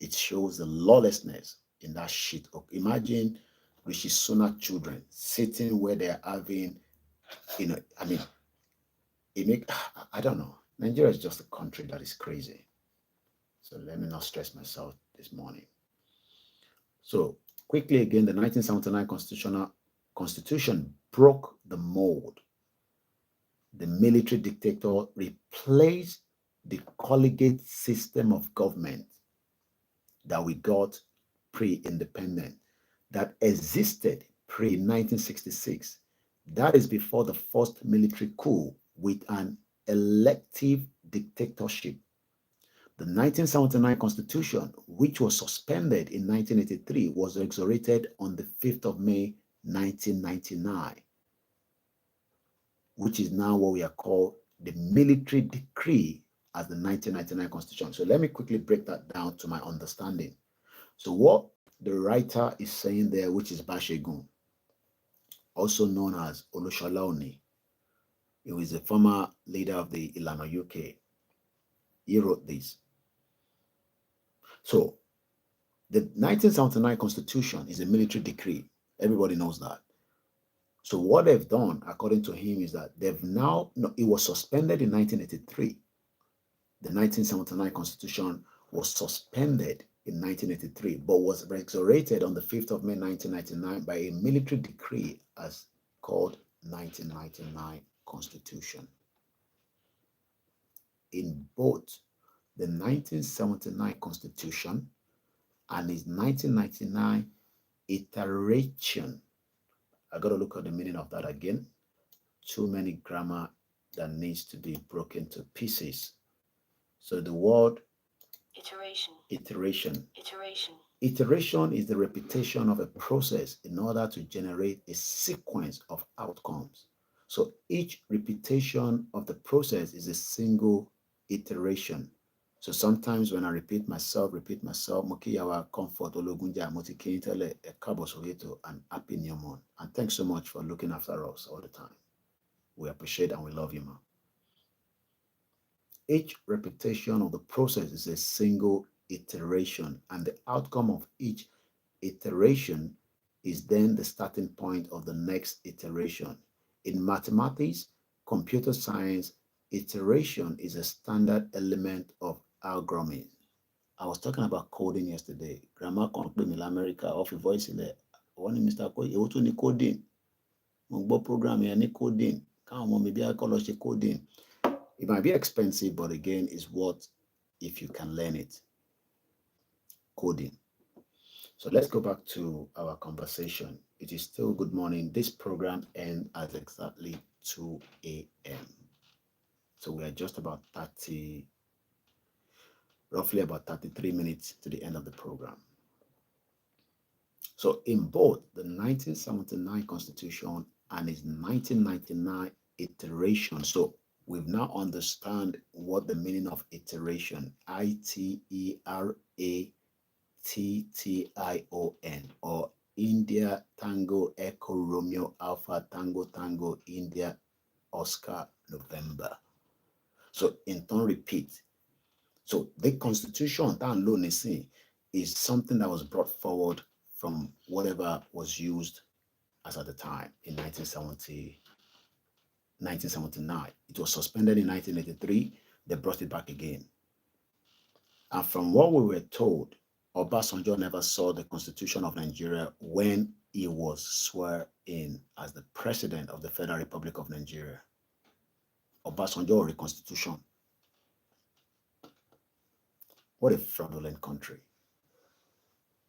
It shows the lawlessness in that shit. Imagine Rishi Sunak children sitting where they're having, I don't know. Nigeria is just a country that is crazy. So let me not stress myself this morning. So quickly again, the 1979 Constitution broke the mold. The military dictator replaced the collegiate system of government that we got pre-independent, that existed pre-1966. That is before the first military coup with an elective dictatorship. The 1979 Constitution, which was suspended in 1983, was resurrected on the 5th of May, 1999, which is now what we are called the military decree as the 1999 Constitution. So let me quickly break that down to my understanding. So what the writer is saying there, which is Bashegun, also known as Olushola Oni, he was a former leader of the Ilana UK. He wrote this. So the 1979 Constitution is a military decree. Everybody knows that. So what they've done, according to him, is that they've now, it was suspended in 1983. The 1979 Constitution was suspended in 1983, but was resurrected on the 5th of May 1999 by a military decree as called 1999 Constitution. In both the 1979 Constitution and its 1999 iteration. I got to look at the meaning of that again. Too many grammar that needs to be broken to pieces. So the word iteration, iteration. iteration, Iteration is the repetition of a process in order to generate a sequence of outcomes. So each repetition of the process is a single iteration. So sometimes when I repeat myself, Mokiyawa Comfort Ologunja Motikintele Ekabosoheto and Happy New Month. And thanks so much for looking after us all the time. We appreciate and we love you, man. Each repetition of the process is a single iteration, and the outcome of each iteration is then the starting point of the next iteration. In mathematics, computer science, iteration is a standard element of algorithm. I was talking about coding yesterday. Grammar company in America, of a voice in there. One Mr. Code, you need coding. Mongbo program, you need coding. Come on, maybe I call us coding. It might be expensive, but again, it's what if you can learn it. Coding. So let's go back to our conversation. It is still good morning. This program ends at exactly 2 a.m. So we are just about roughly about 33 minutes to the end of the program. So in both the 1979 Constitution and its 1999 iteration, so we've now understand what the meaning of iteration, ITERATTION, or India Tango Echo Romeo Alpha Tango Tango India Oscar November. So in turn repeat. So the Constitution that alone is something that was brought forward from whatever was used as at the time in 1979. It was suspended in 1983. They brought it back again. And from what we were told, Obasanjo never saw the Constitution of Nigeria when he was sworn in as the President of the Federal Republic of Nigeria. Obasanjo or a Constitution. What a fraudulent country.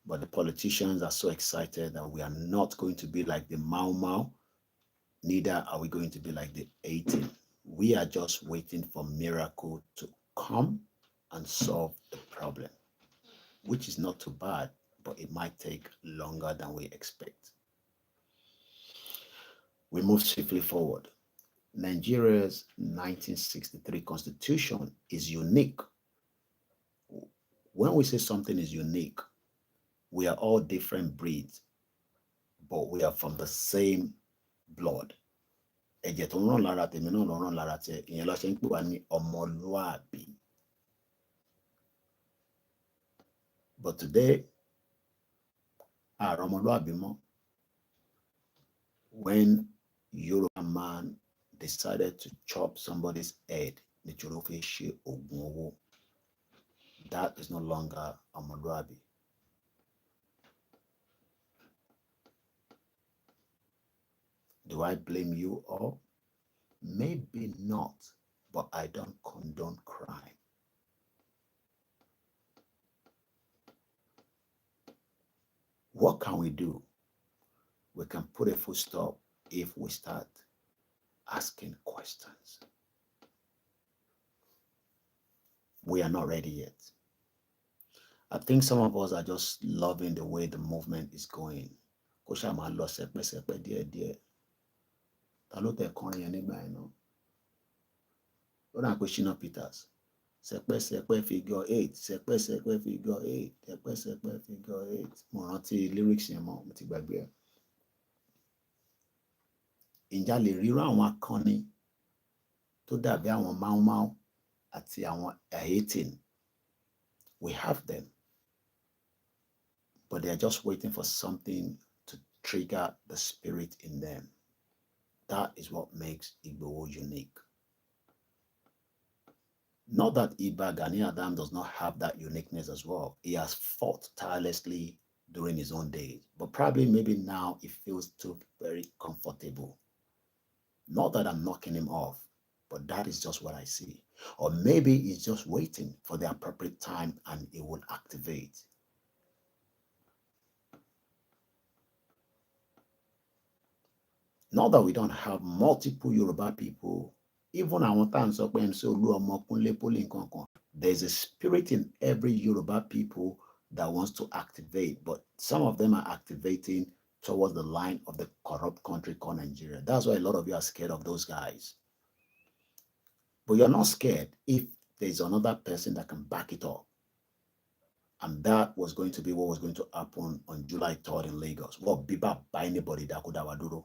But the politicians are so excited that we are not going to be like the Mau Mau, neither are we going to be like the 18. We are just waiting for miracle to come and solve the problem, which is not too bad, but it might take longer than we expect. We move swiftly forward. Nigeria's 1963 Constitution is unique. When we say something is unique, we are all different breeds, but we are from the same blood. Ẹ̀jẹ̀ tó ń ràn lára tèmi náà ló ràn lára tiẹ̀, ìyẹn ló ṣe ń pè wá ní ọmọlúàbí. But today, ààrẹ ọmọlúàbí mọ́. When Yoruba man decided to chop somebody's head, nítorí ó fẹ́ ṣe oògùn owó, that is no longer ọmọlúàbí. Do I blame you all? Maybe not, but I don't condone crime. What can we do? We can put a full stop if we start asking questions. We are not ready yet. I think some of us are just loving the way the movement is going. Kó ṣáà máa lọ sẹ́pẹ́sẹ́pẹ́ díẹ̀díẹ̀. Ta ló tẹ̀ kọrin yẹn nígbà yẹn náà? Ó dà pé Shina Peters. Sẹ́pẹ́sẹ́pẹ́ figure 8, sẹ́pẹ́sẹ́pẹ́ figure 8, sẹ́pẹ́sẹ́pẹ́ figure 8. Mo rántí lyrics yẹn mọ́, mo ti gbàgbé ẹ̀. Ǹjẹ́ a lè ríru àwọn akọni tó dàbí àwọn Mau Mau àti àwọn Haitian? We have them, but they are just waiting for something to trigger the spirit in them. That is what makes Igboho unique. Not that Iba Gani Adam does not have that uniqueness as well. He has fought tirelessly during his own days, but probably maybe now he feels too very comfortable. Not that I'm knocking him off, But that is just what I see. Or maybe it's just waiting for the appropriate time and it will activate. Not that we don't have multiple Yoruba people, even our times of when there's a spirit in every Yoruba people that wants to activate, but some of them are activating towards the line of the corrupt country called Nigeria. That's why a lot of you are scared of those guys. But you're not scared if there's another person that can back it up. And that was going to be what was going to happen on July 3rd in Lagos. Well, Biba by anybody that could have Waduro.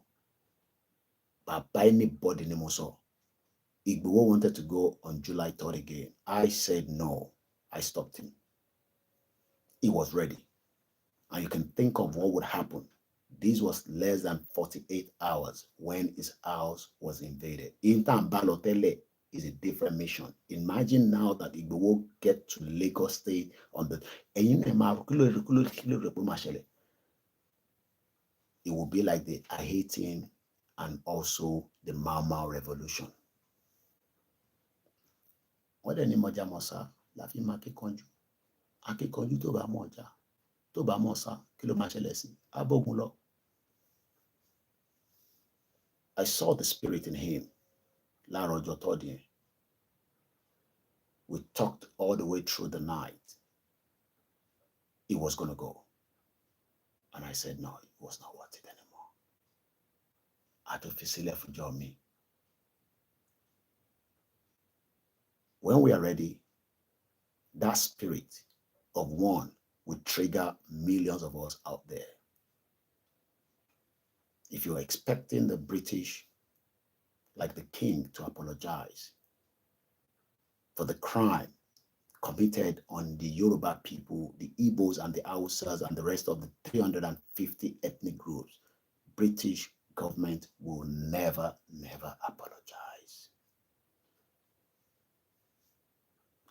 But by anybody Nemoso. Igbo wanted to go on July 3rd again. I said no. I stopped him. He was ready. And you can think of what would happen. This was less than 48 hours when his house was invaded. Intan Balotele is a different mission. Imagine now that Igbo will get to Lagos State on the it will be like the Haitian and also the Mau Mau revolution. What any moja mosa la fi ma kikonju. Akikonju tó bá moja, tó bá mosa, kí ló máa ṣẹlẹ̀ sí? Abogun lọ. I saw the spirit in him. Láàárọ̀ ọjọ́ third yẹn. We talked all the way through the night. He was going to go. And I said, no, it was not worth it anymore. I had to facilitate for Jomi. When we are ready, that spirit of one will trigger millions of us out there. If you're expecting the British, like the king, to apologize for the crime committed on the Yoruba people, the Igbos and the Hausas and the rest of the 350 ethnic groups, British government will never, never apologize.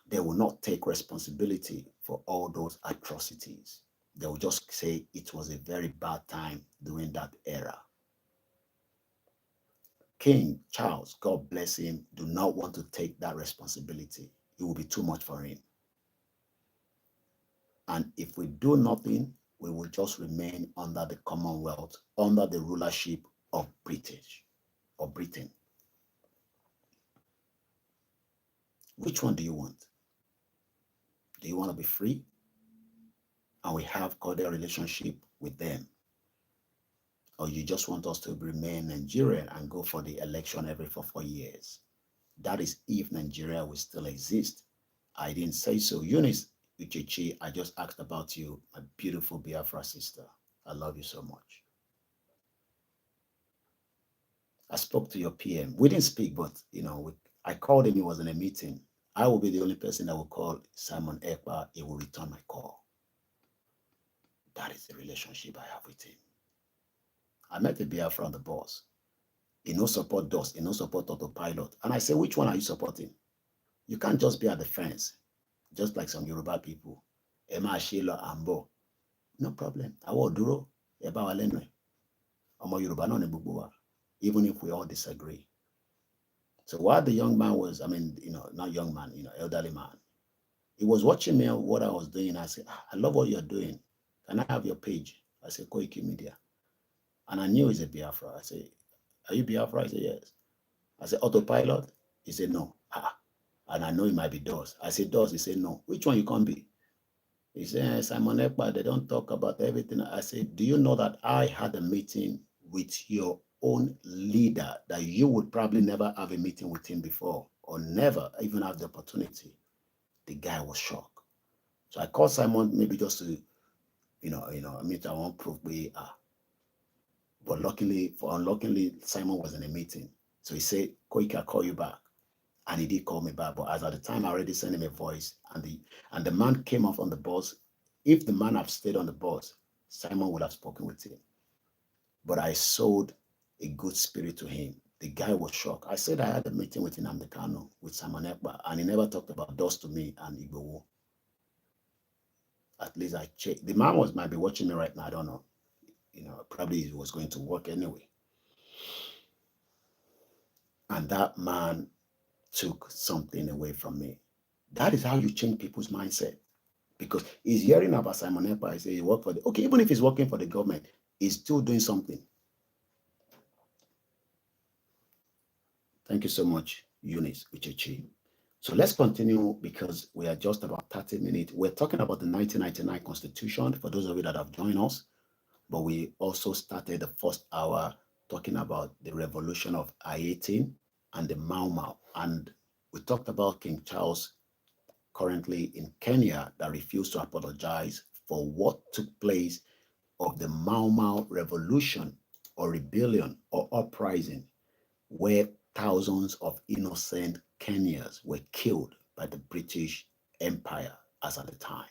They will not take responsibility for all those atrocities. They will just say it was a very bad time during that era. King Charles, God bless him, do not want to take that responsibility. It will be too much for him. And if we do nothing, we will just remain under the Commonwealth, under the rulership of British or Britain. Which one do you want? Do you want to be free? And we have cordial relationship with them? Or you just want us to remain Nigerian and go for the election every 4 years? That is if Nigeria will still exist. I didn't say so. Eunice Uchechi, I just asked about you, my beautiful Biafra sister. I love you so much. I spoke to your PM. We didn't speak, but I called him. He was in a meeting. I will be the only person that will call Simon Ekpa. He will return my call. That is the relationship I have with him. I met the Biafra on the bus. He no support DOS, he no support autopilot. And I said, which one are you supporting? You can't just be at the fence, just like some Yoruba people. Emma Sheila Ambo. No problem. I will duro. Eba walenwe. Omo Yoruba no ne gbogbo wa. Even if we all disagree. So while the young man was, not young man, elderly man, he was watching me what I was doing. I said, I love what you're doing. Can I have your page? I said, Koiki Media. And I knew he's a Biafra. I said, are you Biafra? I said, yes. I said, autopilot? He said, no. And I know it might be DOS. I said, DOS. He said, no. Which one you can be? He said, Simon Ekpa, they don't talk about everything. I said, do you know that I had a meeting with your own leader that you would probably never have a meeting with him before or never even have the opportunity? The guy was shocked. So I called Simon maybe just to, I won't prove we are. But unluckily, Simon was in a meeting. So he said, Koiki, I'll call you back. And he did call me back. But as at the time, I already sent him a voice. And the man came off on the bus. If the man had stayed on the bus, Simon would have spoken with him. But I sowed a good spirit to him. The guy was shocked. I said I had a meeting with Nnamdi Kanu, with Simon Ekpa, and he never talked about DOS to me and Igbo. At least I checked. The man might be watching me right now. I don't know. Probably he was going to work anyway. And that man took something away from me. That is how you change people's mindset. Because he's hearing about Simon Ekpa, he say he work for the, okay, even if he's working for the government, he's still doing something. Thank you so much, Eunice Uchechi. So let's continue because we are just about 30 minutes. We're talking about the 1999 Constitution for those of you that have joined us, but we also started the first hour talking about the revolution of I-18 and the Mau Mau. And we talked about King Charles currently in Kenya that refused to apologize for what took place of the Mau Mau revolution or rebellion or uprising, where thousands of innocent Kenyans were killed by the British Empire as at the time.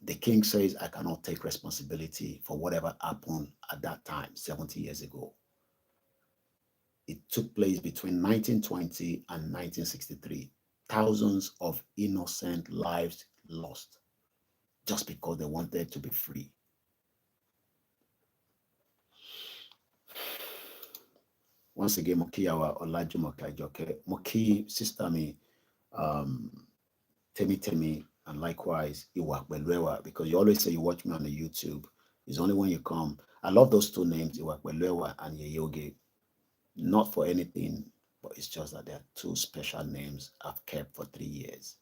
The king says, I cannot take responsibility for whatever happened at that time, 70 years ago. It took place between 1920 and 1963. Thousands of innocent lives lost just because they wanted to be free. Once again, Moki our Olajumoke Ajoke, Moki sister me, Temi, and likewise Iwa Belwewa, because you always say you watch me on the YouTube. It's only when you come. I love those two names, Iwa Belwewa and Yeyoge. Not for anything, but it's just that they're two special names I've kept for 3 years.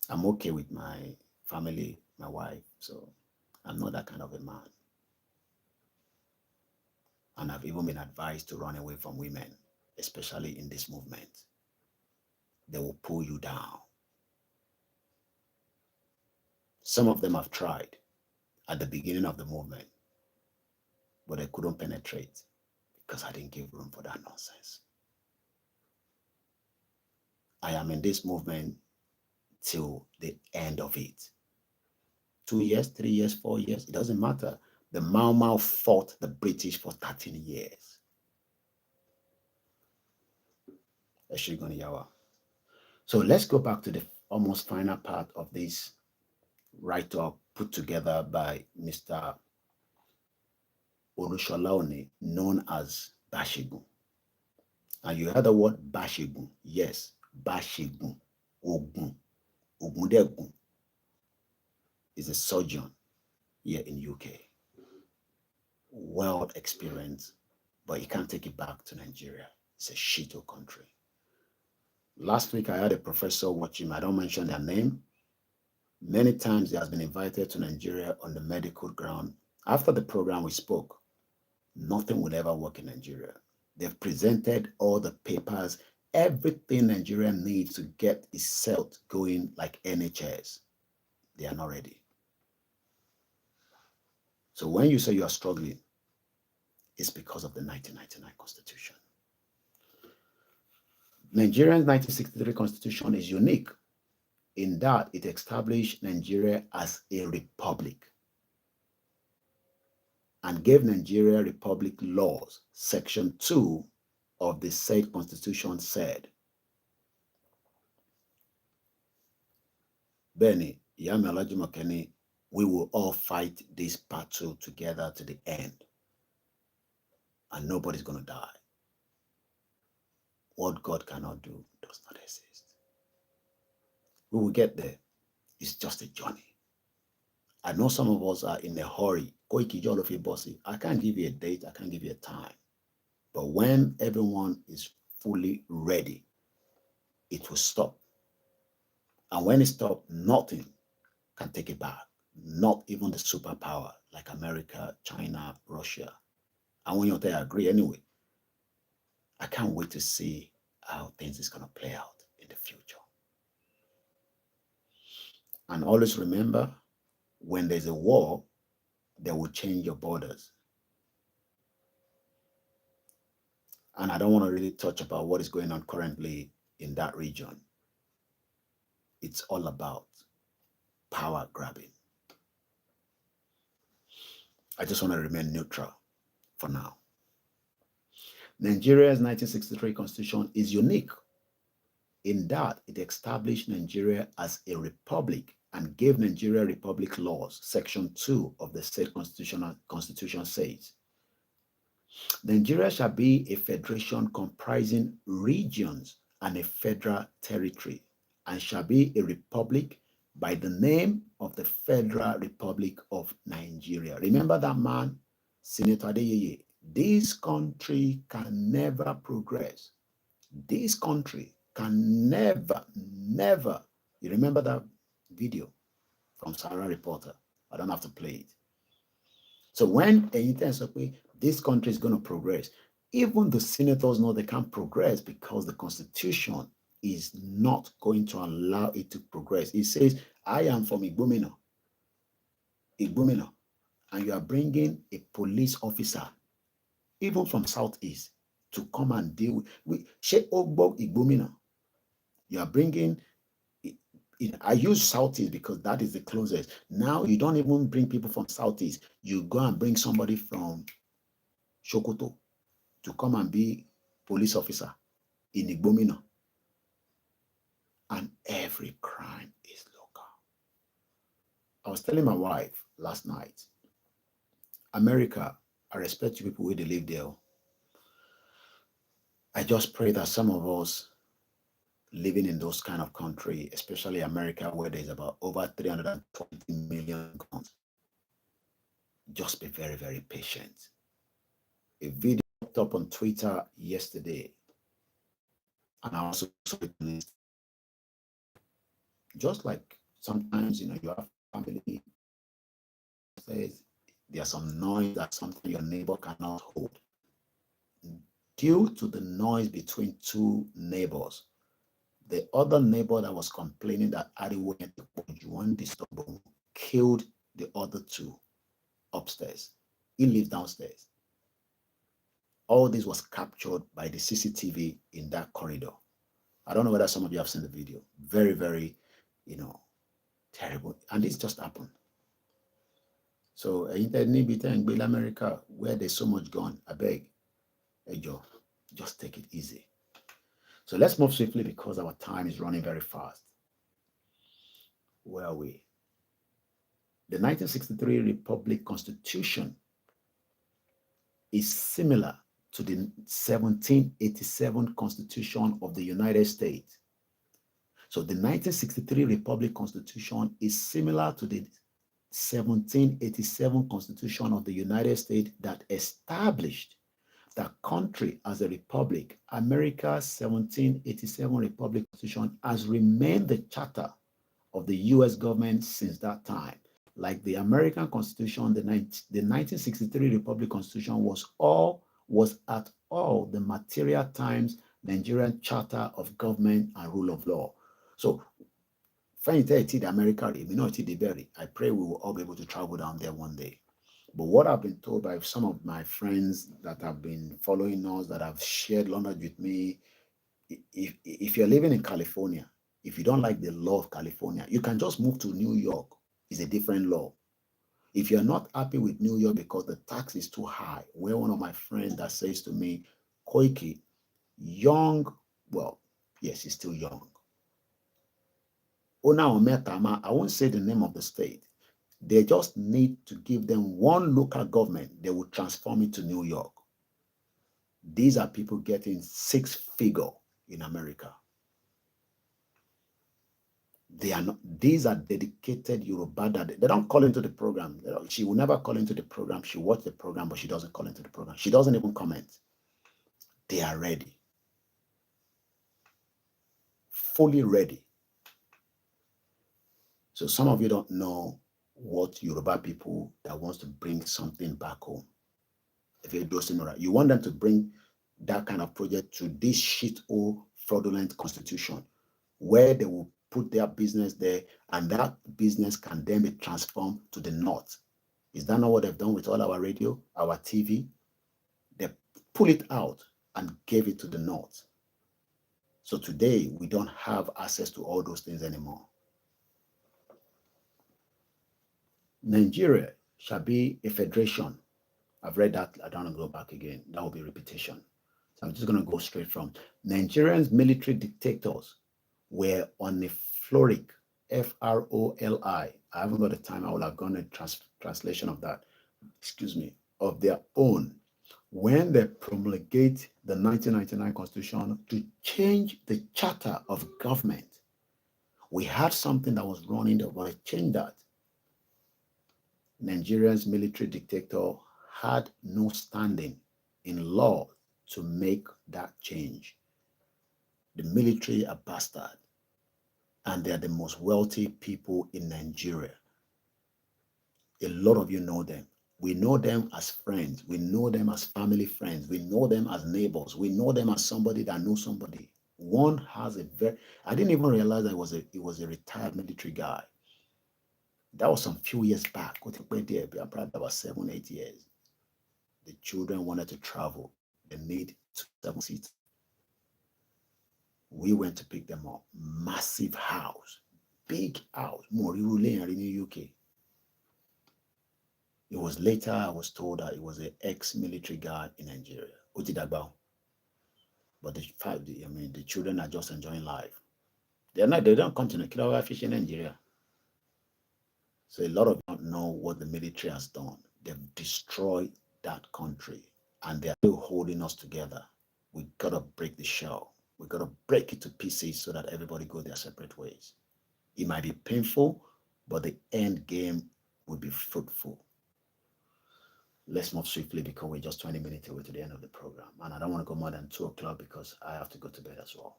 I'm okay with my family, my wife, so I'm not that kind of a man. And I've even been advised to run away from women, especially in this movement. They will pull you down. Some of them have tried at the beginning of the movement, but they couldn't penetrate because I didn't give room for that nonsense. I am in this movement till the end of it. 2 years, 3 years, 4 years, it doesn't matter. The Mau Mau fought the British for 13 years. So let's go back to the almost final part of this write-up put together by Mr. Olusholaone, known as Bashigun. And you heard the word Bashigun. Yes, Bashigun. Ogun. Ogundegun is a surgeon here in UK. World experience, but you can't take it back to Nigeria. It's a shito country. Last week, I had a professor watching, I don't mention their name. Many times he has been invited to Nigeria on the medical ground. After the program we spoke, nothing would ever work in Nigeria. They've presented all the papers, everything Nigeria needs to get its health going like NHS. They are not ready. So when you say you are struggling, it's because of the 1999 Constitution. Nigeria's 1963 Constitution is unique in that it established Nigeria as a republic and gave Nigeria republic laws. Section 2 of the said Constitution said, Benny, Yami Olajumoke, we will all fight this battle together to the end. And nobody's going to die. What God cannot do does not exist. We will get there. It's just a journey. I know some of us are in a hurry. I can't give you a date. I can't give you a time. But when everyone is fully ready, it will stop. And when it stops, nothing can take it back. Not even the superpower like America, China, Russia. And when they agree anyway, I can't wait to see how things is going to play out in the future. And always remember, when there's a war, they will change your borders. And I don't want to really touch about what is going on currently in that region. It's all about power grabbing. I just want to remain neutral for now. Nigeria's 1963 Constitution is unique in that it established Nigeria as a republic and gave Nigeria republic laws. Section 2 of the state constitution says, Nigeria shall be a federation comprising regions and a federal territory, and shall be a republic by the name of the Federal Republic of Nigeria. Remember that man, Senator Adeyeye. This country can never progress. This country can never. You remember that video from Sarah Reporter? I don't have to play it. So when this country is going to progress, even the senators know they can't progress because the constitution is not going to allow it to progress. It says, I am from Igbomina, and you are bringing a police officer, even from Southeast, to come and deal with She Ogbo Igbomina. You are bringing, I use Southeast because that is the closest. Now you don't even bring people from Southeast. You go and bring somebody from Sokoto to come and be police officer in Igbomina. And every crime is local. I was telling my wife last night, America, I respect you people where they live there. I just pray that some of us living in those kind of country, especially America, where there's about over 320 million guns, just be very, very patient. A video popped up on Twitter yesterday, and I also saw it. Just like sometimes, you have family says there's some noise that something your neighbor cannot hold. Due to the noise between two neighbors, the other neighbor that was complaining that Ariwo killed the other two upstairs. He lived downstairs. All this was captured by the CCTV in that corridor. I don't know whether some of you have seen the video. Very, very, terrible. And this just happened. So, in America, where there's so much gun, I beg, hey Joe, just take it easy. So let's move swiftly because our time is running very fast. Where are we? The 1963 Republic Constitution is similar to the 1787 Constitution of the United States. So the 1963 Republic Constitution is similar to the 1787 Constitution of the United States that established the country as a republic. America's 1787 Republic Constitution has remained the charter of the US government since that time. Like the American Constitution, the 1963 Republic Constitution was at all the material times Nigerian Charter of Government and Rule of Law. So, America, I pray we will all be able to travel down there one day. But what I've been told by some of my friends that have been following us, that have shared knowledge with me, if you're living in California, if you don't like the law of California, you can just move to New York. It's a different law. If you're not happy with New York because the tax is too high, where one of my friends that says to me, Koiki, young, well, yes, he's still young. I won't say the name of the state. They just need to give them one local government. They will transform it to New York. These are people getting 6-figure in America. They are not. These are dedicated Yoruba. They don't call into the program. She will never call into the program. She watched the program, but she doesn't call into the program. She doesn't even comment. They are ready. Fully ready. So some of you don't know what Yoruba people that wants to bring something back home. If you want them to bring that kind of project to this shit-hole fraudulent constitution, where they will put their business there, and that business can then be transformed to the north. Is that not what they've done with all our radio, our TV? They pull it out and gave it to the north. So today, we don't have access to all those things anymore. Nigeria shall be a federation. I've read that. I don't want to go back again. That will be repetition. So I'm just going to go straight from Nigerians' military dictators were on a frolic, F-R-O-L-I. I haven't got the time. I will have gone a translation of that. Excuse me. Of their own, when they promulgate the 1999 Constitution to change the charter of government, we had something that was running there, but they changed that. Nigeria's military dictator had no standing in law to make that change. The military are bastard, and they are the most wealthy people in Nigeria. A lot of you know them. We know them as friends. We know them as family friends. We know them as neighbors. We know them as somebody that knows somebody. One has a very, I didn't even realize that he was a retired military guy. That was some few years back. Probably about 7, 8 years. The children wanted to travel. They need 7 seats. We went to pick them up. Massive house. Big house. Moriru Lane in the UK. It was later I was told that it was an ex-military guy in Nigeria. But the children are just enjoying life. They don't continue killer fish in Nigeria. So a lot of them don't know what the military has done. They've destroyed that country and they're still holding us together. We gotta break the shell. We gotta break it to pieces so that everybody go their separate ways. It might be painful, but the end game will be fruitful. Let's move swiftly because we're just 20 minutes away to the end of the program. And I don't want to go more than 2 o'clock because I have to go to bed as well.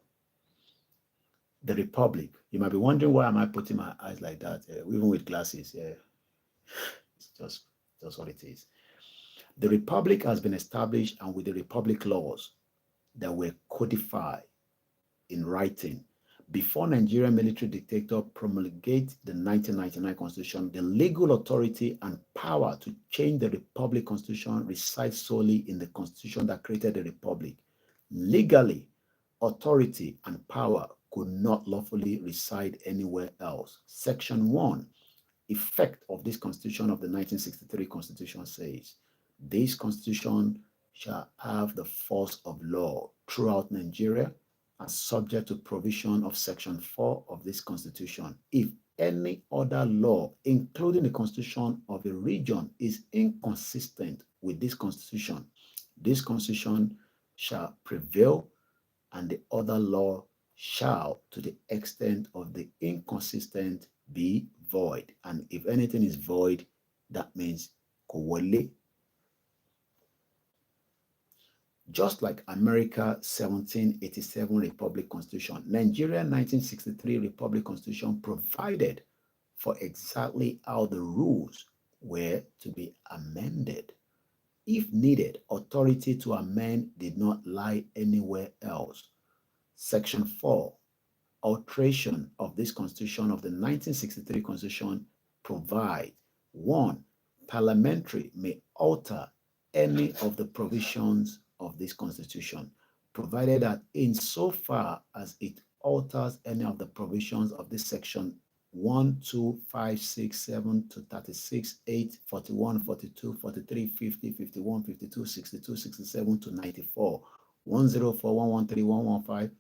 The Republic. You might be wondering why am I putting my eyes like that, even with glasses. It's just what it is. The Republic has been established, and with the Republic laws that were codified in writing, before Nigerian military dictator promulgate the 1999 Constitution, the legal authority and power to change the Republic Constitution resides solely in the Constitution that created the Republic. Legally, authority and power could not lawfully reside anywhere else. Section 1, effect of this Constitution of the 1963 Constitution says, this Constitution shall have the force of law throughout Nigeria and subject to provision of Section 4 of this Constitution. If any other law, including the Constitution of a region, is inconsistent with this Constitution shall prevail, and the other law shall, to the extent of the inconsistent, be void. And if anything is void, that means kowole. Just like America 1787 Republic Constitution, Nigeria 1963 Republic Constitution provided for exactly how the rules were to be amended. If needed, authority to amend did not lie anywhere else. Section 4, alteration of this Constitution of the 1963 Constitution provide 1. Parliamentary may alter any of the provisions of this Constitution, provided that insofar as it alters any of the provisions of this section 1, 2, 5, 6, 7 to 36, 8, 41, 42, 43, 50, 51, 52, 62, 67 to 94, 104, 113, 115,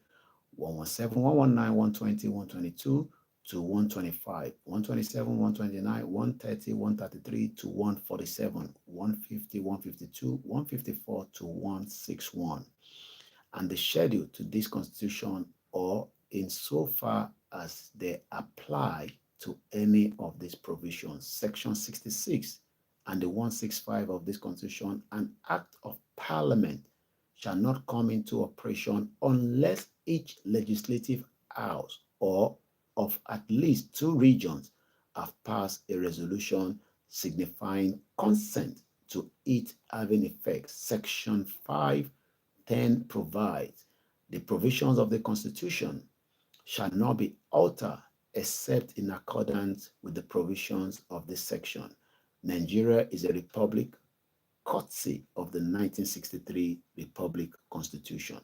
117, 119, 120, 122 to 125, 127, 129, 130, 133 to 147, 150, 152, 154 to 161. And the schedule to this Constitution, or insofar as they apply to any of these provisions, Section 66 and the 165 of this Constitution, an Act of Parliament shall not come into operation unless each legislative house or of at least 2 regions have passed a resolution signifying consent to it having effect. Section 510 provides the provisions of the Constitution shall not be altered except in accordance with the provisions of this section. Nigeria is a republic courtesy of the 1963 Republic Constitution.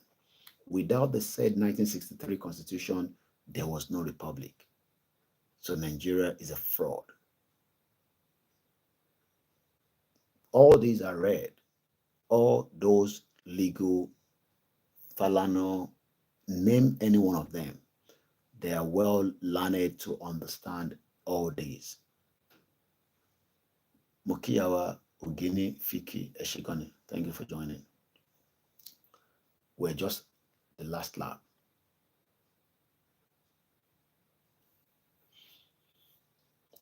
Without the said 1963 Constitution, there was no republic. So Nigeria is a fraud. All these are read. All those legal, Falano, name any one of them. They are well learned to understand all these. Mukiawa Ugini Fiki Eshigoni, thank you for joining. We're just the last lap.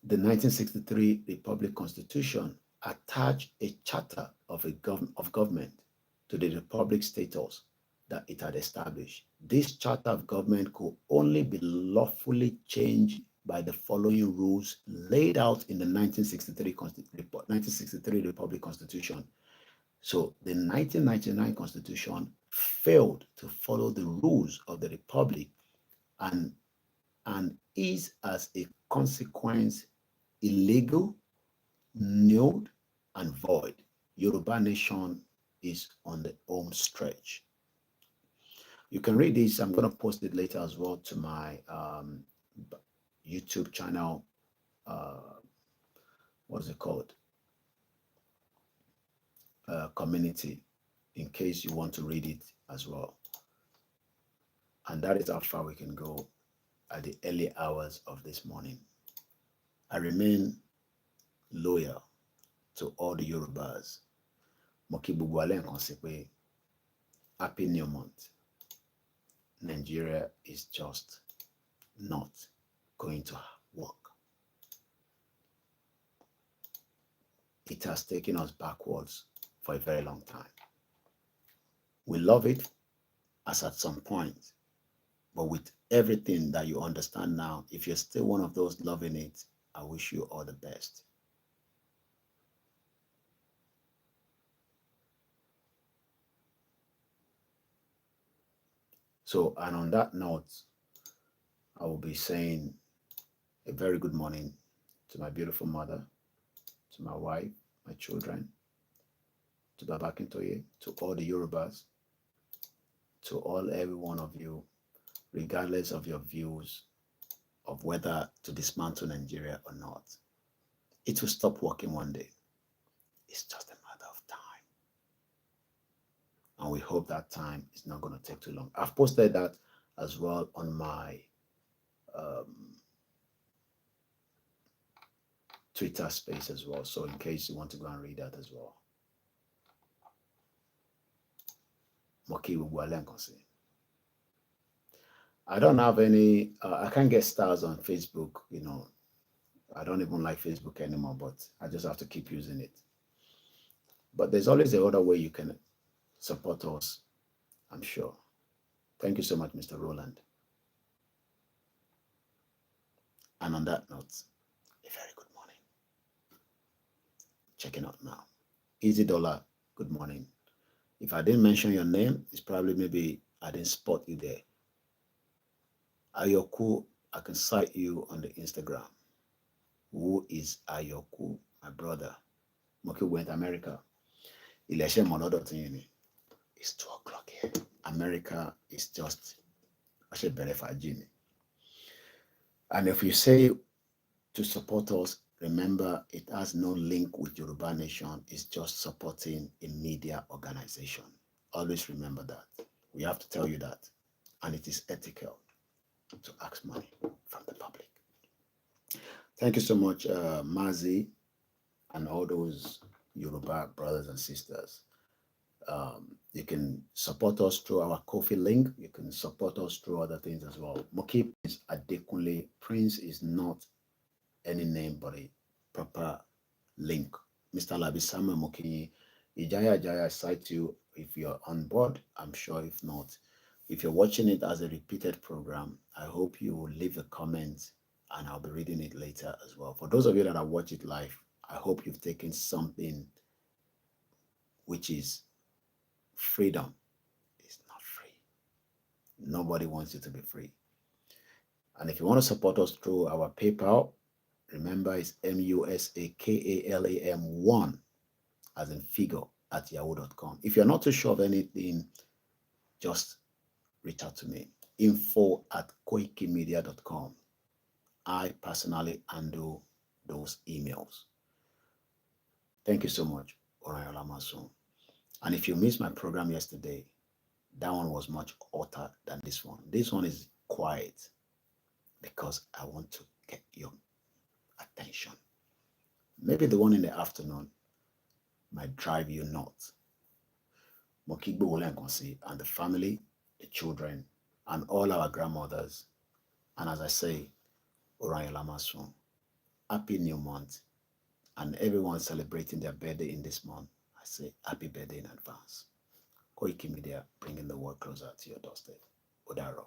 The 1963 Republic Constitution attached a charter of government to the Republic status that it had established. This charter of government could only be lawfully changed by the following rules laid out in the 1963 Republic Constitution. So the 1999 Constitution failed to follow the rules of the Republic and is as a consequence illegal, null, and void. Yoruba Nation is on the home stretch. You can read this. I'm going to post it later as well to my YouTube channel. What's it called? Community, in case you want to read it as well. And that is how far we can go at the early hours of this morning. I remain loyal to all the Yorubas. Happy New Month. Nigeria is just not going to work. It has taken us backwards for a very long time. We love it as at some point, but with everything that you understand now, if you're still one of those loving it, I wish you all the best. So, and on that note, I will be saying a very good morning to my beautiful mother, to my wife, my children, to Baba Kintoye, to all the Yorubas, to every one of you, regardless of your views of whether to dismantle Nigeria or not. It will stop working one day. It's just a matter of time. And we hope that time is not going to take too long. I've posted that as well on my Twitter space as well. So in case you want to go and read that as well. I don't have any, I can't get stars on Facebook, you know. I don't even like Facebook anymore, but I just have to keep using it. But there's always the other way you can support us, I'm sure. Thank you so much, Mr. Roland. And on that note, a very good morning. Checking out now. Easy Dollar, good morning. If I didn't mention your name, it's probably maybe I didn't spot you there. Ayoku, I can cite you on the Instagram. Who is Ayoku, my brother? Moki went to America. It's 2 o'clock here. America is just Jimmy. And if you say to support us, remember it has no link with Yoruba Nation. It's just supporting a media organization. Always remember that. We have to tell you that. And it is ethical to ask money from the public. Thank you so much, Mazi, and all those Yoruba brothers and sisters. You can support us through our Ko-fi link. You can support us through other things as well. Moki is Adekunle. Prince is not any name but a proper link. Mr. Labi Samuel Moki, Ijaya, I cite you if you're on board. I'm sure if not, if you're watching it as a repeated program, I hope you will leave a comment and I'll be reading it later as well. For those of you that have watched it live, I hope you've taken something, which is freedom is not free. Nobody wants you to be free. And if you want to support us through our PayPal, remember it's MUSAKALAM1 as in figure at yahoo.com. If you're not too sure of anything, just reach out to me. info@koikimedia.com. I personally handle those emails. Thank you so much, Orayola Masun. And if you missed my program yesterday, that one was much hotter than this one. This one is quiet because I want to get your attention. Maybe the one in the afternoon might drive you nuts. Mokigbo Olenkonsi and the family, the children, and all our grandmothers. And as I say, Oranya Lamasun, happy new month. And everyone celebrating their birthday in this month, I say happy birthday in advance. Koiki Media, bringing the world closer to your doorstep. Odaro.